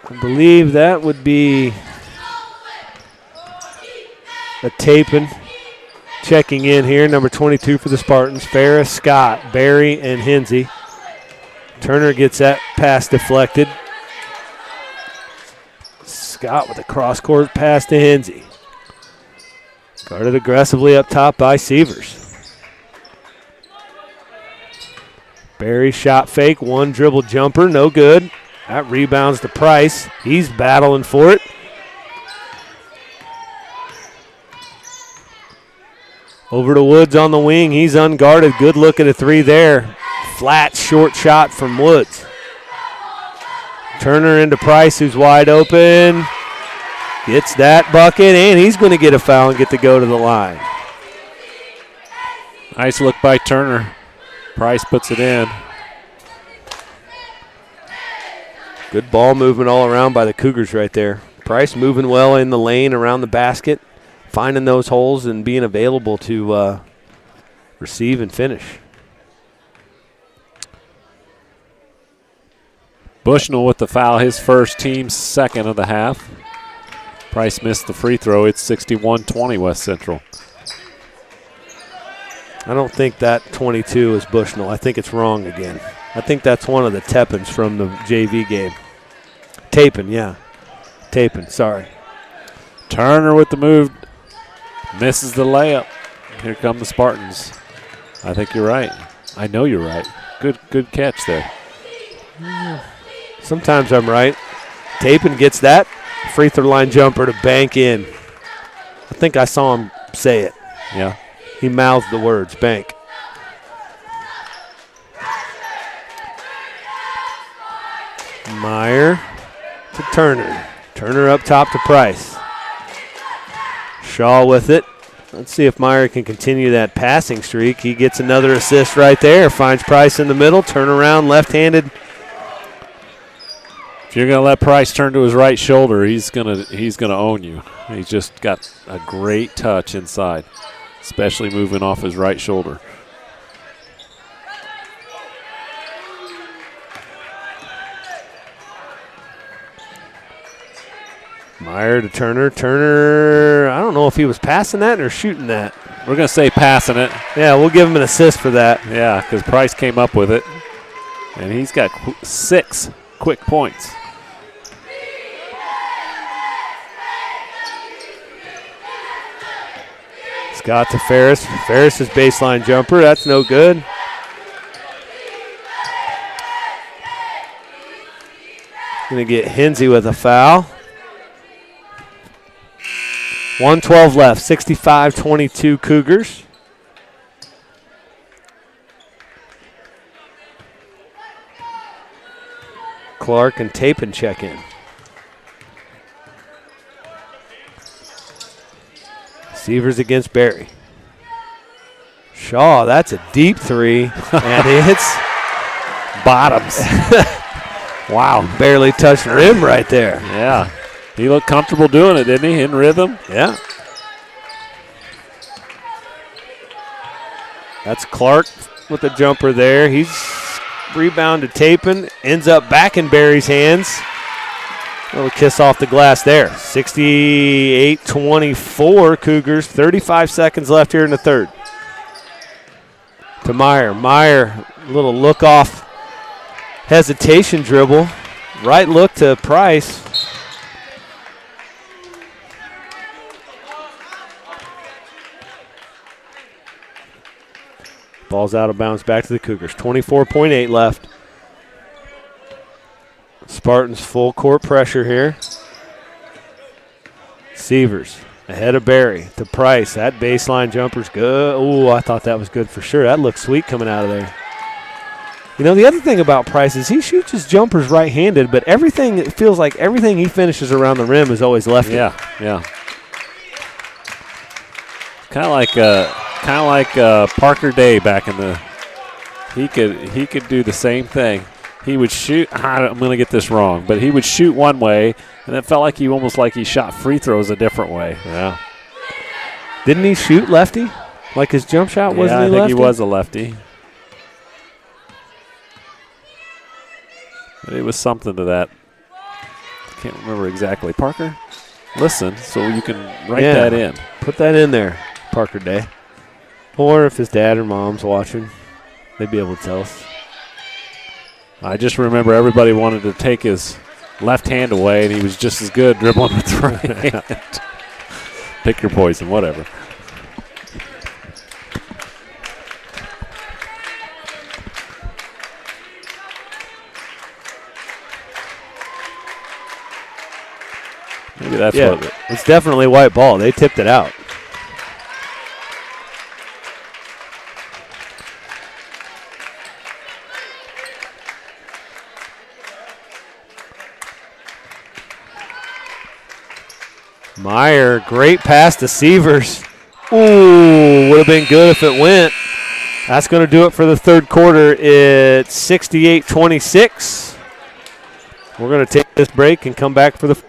[SPEAKER 2] I believe that would be a Tapin checking in here, number 22 for the Spartans. Ferris, Scott, Barry, and Hinsey. Turner gets that pass deflected. Scott with a cross-court pass to Hinsey. Guarded aggressively up top by Sievers. Barry shot fake, one dribble jumper, no good. That rebounds to Price. He's battling for it. Over to Woods on the wing. He's unguarded. Good look at a three there. Flat, short shot from Woods. Turner into Price, who's wide open. Gets that bucket, and he's going to get a foul and get to go to the line.
[SPEAKER 1] Nice look by Turner. Price puts it in.
[SPEAKER 2] Good ball movement all around by the Cougars right there. Price moving well in the lane around the basket, finding those holes and being available to receive and finish.
[SPEAKER 1] Bushnell with the foul, his first, team's second of the half. Price missed the free throw. It's 61-20 West Central.
[SPEAKER 2] I don't think that 22 is Bushnell. I think it's wrong again. I think that's one of the Teppins from the JV game. Tapin, yeah. Tapin, sorry.
[SPEAKER 1] Turner with the move. Misses the layup. Here come the Spartans. I think you're right. I know you're right. Good catch there.
[SPEAKER 2] Sometimes I'm right. Tapin gets that free throw line jumper to bank in. I think I saw him say it.
[SPEAKER 1] Yeah.
[SPEAKER 2] He mouthed the words, bank. Meyer to Turner. Turner up top to Price. Shaw with it. Let's see if Meyer can continue that passing streak. He gets another assist right there. Finds Price in the middle. Turn around, left-handed.
[SPEAKER 1] If you're going to let Price turn to his right shoulder, he's gonna own you. He's just got a great touch inside, especially moving off his right shoulder.
[SPEAKER 2] Meyer to Turner. Turner, I don't know if he was passing that or shooting that.
[SPEAKER 1] We're going to say passing it.
[SPEAKER 2] Yeah, we'll give him an assist for that.
[SPEAKER 1] Yeah, because Price came up with it. And he's got 6 quick points.
[SPEAKER 2] Scott to Ferris. Ferris's baseline jumper. That's no good. Going to get Hinsey with a foul. 1:12 left. 65-22 Cougars. Clark and Tapin check in. Sievers against Barry. Shaw, that's a deep three, and it's bottoms. Wow, barely touched rim right there.
[SPEAKER 1] Yeah, he looked comfortable doing it, didn't he, in rhythm?
[SPEAKER 2] Yeah. That's Clark with the jumper there. He's rebounded Tapin, ends up back in Barry's hands. A little kiss off the glass there. 68-24 Cougars. 35 seconds left here in the third. To Meyer. Meyer, a little look off hesitation dribble. Right look to Price. Ball's out of bounds back to the Cougars. 24.8 left. Spartans full court pressure here. Sievers ahead of Barry to Price. That baseline jumper's good. Ooh, I thought that was good for sure. That looked sweet coming out of there. You know, the other thing about Price is he shoots his jumpers right-handed, but everything, it feels like everything he finishes around the rim is always lefty.
[SPEAKER 1] Yeah, yeah. Kind of like Parker Day back in the. He could do the same thing. He would shoot. I'm going to get this wrong, but he would shoot one way, and it felt like he shot free throws a different way.
[SPEAKER 2] Yeah. Didn't he shoot lefty? Like his jump shot wasn't he lefty?
[SPEAKER 1] I think he was a lefty. But it was something to that. I can't remember exactly. Parker, listen, so you can write that in.
[SPEAKER 2] Put that in there, Parker Day. Or if his dad or mom's watching, they'd be able to tell us.
[SPEAKER 1] I just remember everybody wanted to take his left hand away, and he was just as good dribbling with the right hand. Pick your poison, whatever. Maybe that's what
[SPEAKER 2] it's definitely white ball. They tipped it out. Meyer, great pass to Sievers. Ooh, would have been good if it went. That's going to do it for the third quarter. It's 68-26. We're going to take this break and come back for the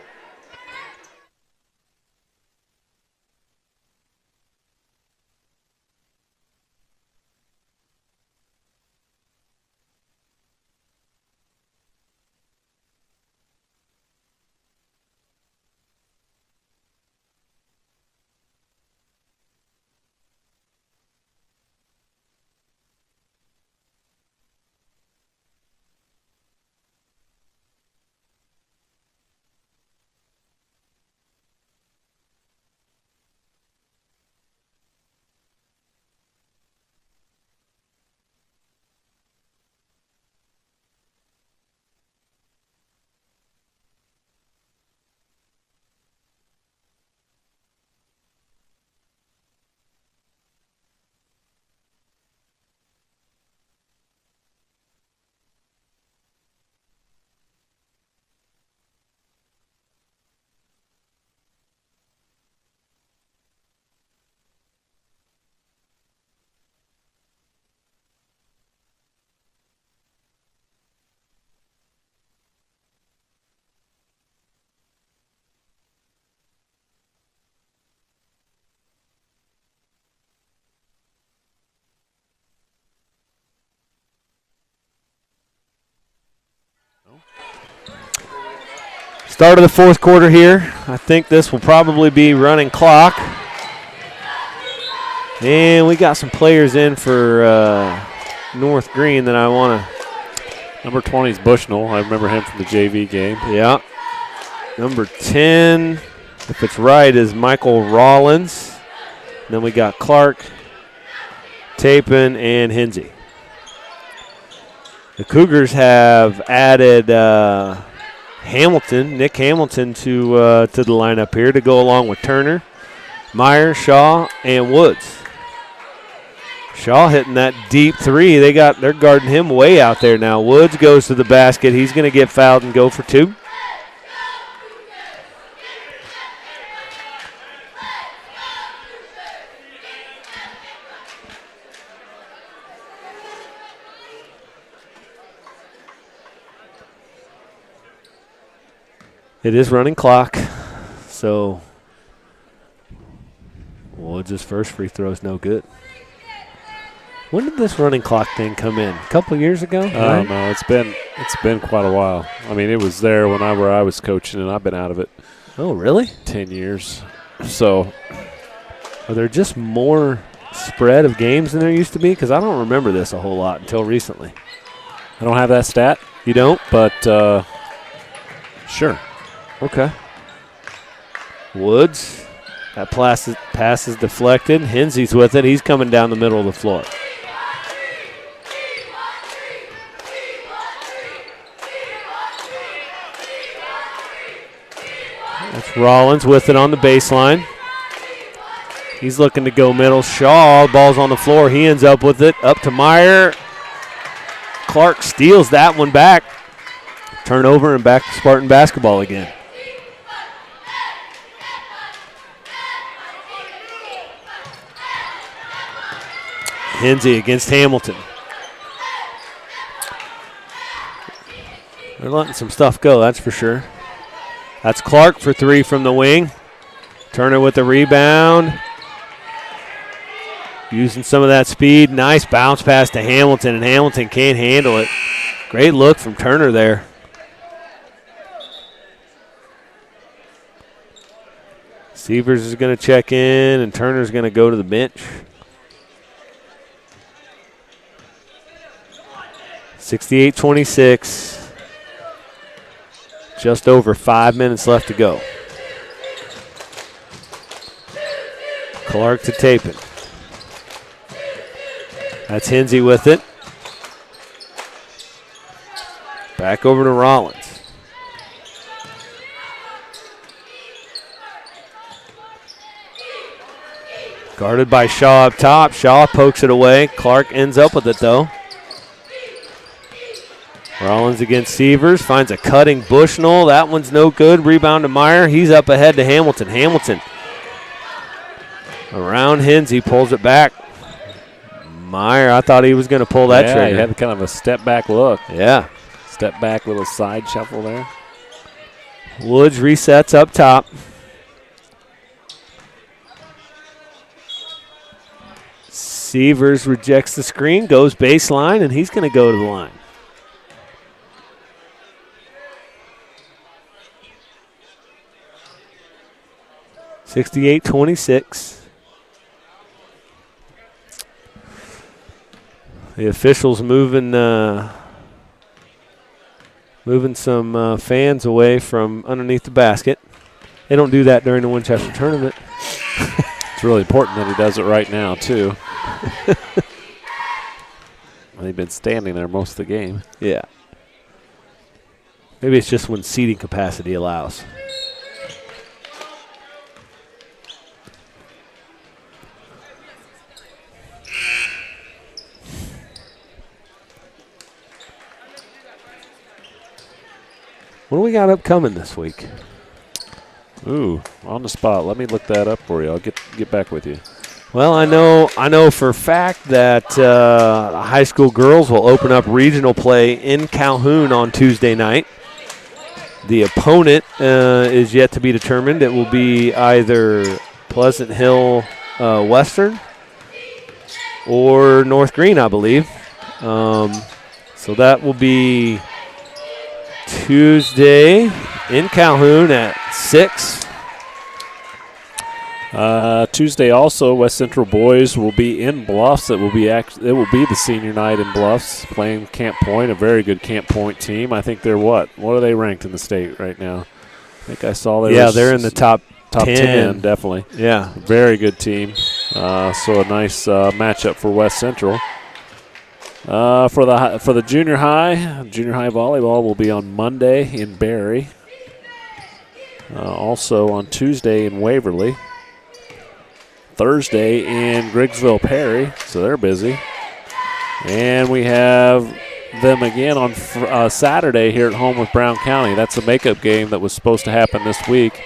[SPEAKER 2] start of the fourth quarter here. I think this will probably be running clock. And we got some players in for North Greene that I want to.
[SPEAKER 1] Number 20 is Bushnell. I remember him from the JV game.
[SPEAKER 2] Yeah. Number 10, if it's right, is Michael Rollins. Then we got Clark, Tapin, and Hinsey. The Cougars have added Nick Hamilton to the lineup here to go along with Turner, Meyer, Shaw, and Woods. Shaw hitting that deep three. They're guarding him way out there now. Woods goes to the basket. He's going to get fouled and go for two. It is running clock, so Woods' first free throw is no good. When did this running clock thing come in? A couple years ago?
[SPEAKER 1] I don't know. It's been quite a while. I mean, it was there whenever I was coaching, and I've been out of it.
[SPEAKER 2] Oh, really?
[SPEAKER 1] 10 years. So,
[SPEAKER 2] are there just more spread of games than there used to be? Because I don't remember this a whole lot until recently.
[SPEAKER 1] I don't have that stat.
[SPEAKER 2] You don't?
[SPEAKER 1] But sure.
[SPEAKER 2] Okay. Woods. That pass is deflected. Hensey's with it. He's coming down the middle of the floor. That's Rollins with it on the baseline. He's looking to go middle. Shaw, ball's on the floor. He ends up with it. Up to Meyer. Clark steals that one back. Turnover and back to Spartan basketball again. Hensey against Hamilton. They're letting some stuff go, that's for sure. That's Clark for three from the wing. Turner with the rebound. Using some of that speed. Nice bounce pass to Hamilton, and Hamilton can't handle it. Great look from Turner there. Sievers is going to check in, and Turner's going to go to the bench. 68-26. Just over 5 minutes left to go. Clark to Tapin. That's Hensey with it. Back over to Rollins. Guarded by Shaw up top. Shaw pokes it away. Clark ends up with it though. Rollins against Sievers. Finds a cutting Bushnell. That one's no good. Rebound to Meyer. He's up ahead to Hamilton. Hamilton around Hensey. Pulls it back. Meyer, I thought he was going to pull that trigger.
[SPEAKER 1] He had kind of a step back look.
[SPEAKER 2] Yeah.
[SPEAKER 1] Step back, little side shuffle there.
[SPEAKER 2] Woods resets up top. Sievers rejects the screen, goes baseline, and he's going to go to the line. (68-26). The officials moving some fans away from underneath the basket. They don't do that during the Winchester tournament.
[SPEAKER 1] It's really important that he does it right now, too. They've been standing there most of the game.
[SPEAKER 2] Yeah. Maybe it's just when seating capacity allows. What do we got upcoming this week?
[SPEAKER 1] Ooh, on the spot. Let me look that up for you. I'll get back with you.
[SPEAKER 2] Well, I know for a fact that the high school girls will open up regional play in Calhoun on Tuesday night. The opponent is yet to be determined. It will be either Pleasant Hill Western or North Greene, I believe. So that will be Tuesday in Calhoun at 6.
[SPEAKER 1] Tuesday also, West Central boys will be in Bluffs. It will be the senior night in Bluffs, playing Camp Point, a very good Camp Point team. I think they're what are they ranked in the state right now? I think I saw
[SPEAKER 2] they're in the top
[SPEAKER 1] 10, definitely.
[SPEAKER 2] Yeah,
[SPEAKER 1] very good team. So a nice matchup for West Central. For the junior high volleyball will be on Monday in Barry. Also on Tuesday in Waverly. Thursday in Griggsville Perry, so they're busy. And we have them again on Saturday here at home with Brown County. That's a makeup game that was supposed to happen this week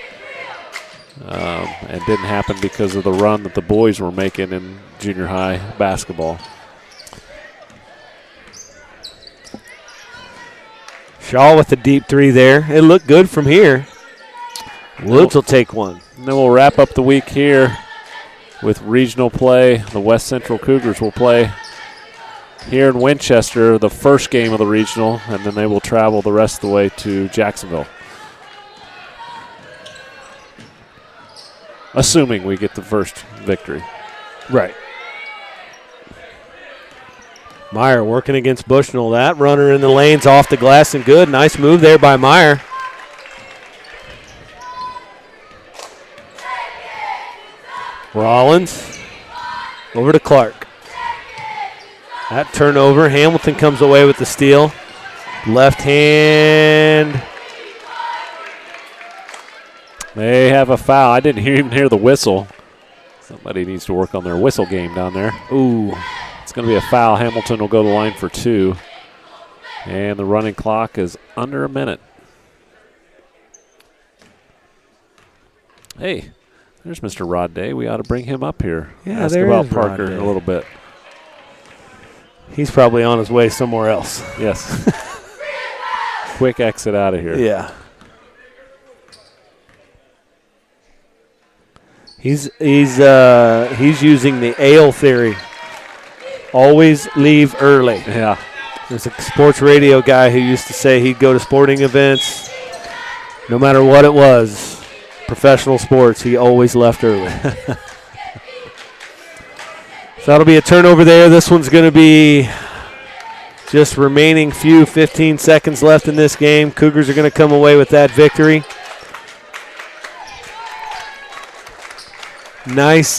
[SPEAKER 1] and didn't happen because of the run that the boys were making in junior high basketball.
[SPEAKER 2] Shaw with the deep three there. It looked good from here. Woods will take one.
[SPEAKER 1] And then we'll wrap up the week here with regional play. The West Central Cougars will play here in Winchester, the first game of the regional, and then they will travel the rest of the way to Jacksonville. Assuming we get the first victory.
[SPEAKER 2] Right. Meyer working against Bushnell. That runner in the lanes off the glass and good. Nice move there by Meyer. Rollins over to Clark. That turnover. Hamilton comes away with the steal. Left hand.
[SPEAKER 1] They have a foul. I didn't even hear the whistle. Somebody needs to work on their whistle game down there. Ooh, it's going to be a foul. Hamilton will go to the line for 2. And the running clock is under a minute. Hey, there's Mr. Rod Day. We ought to bring him up here.
[SPEAKER 2] Yeah,
[SPEAKER 1] ask
[SPEAKER 2] there
[SPEAKER 1] about
[SPEAKER 2] is
[SPEAKER 1] Parker
[SPEAKER 2] Rod
[SPEAKER 1] in
[SPEAKER 2] Day.
[SPEAKER 1] a little bit.
[SPEAKER 2] He's probably on his way somewhere else.
[SPEAKER 1] Yes. Quick exit out of here.
[SPEAKER 2] Yeah. He's using the ale theory. Always leave early.
[SPEAKER 1] Yeah.
[SPEAKER 2] There's a sports radio guy who used to say he'd go to sporting events, no matter what it was, professional sports, he always left early. So that'll be a turnover there. This one's going to be just remaining 15 seconds left in this game. Cougars are going to come away with that victory. Nice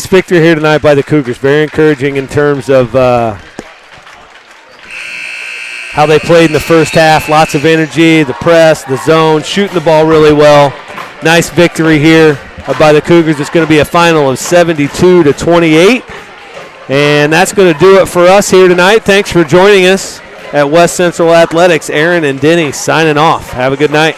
[SPEAKER 2] victory here tonight by the Cougars. Very encouraging in terms of how they played in the first half. Lots of energy, the press, the zone, shooting the ball really well. Nice victory here by the Cougars. It's going to be a final of 72-28. And that's going to do it for us here tonight. Thanks for joining us at West Central Athletics. Aaron and Denny signing off. Have a good night.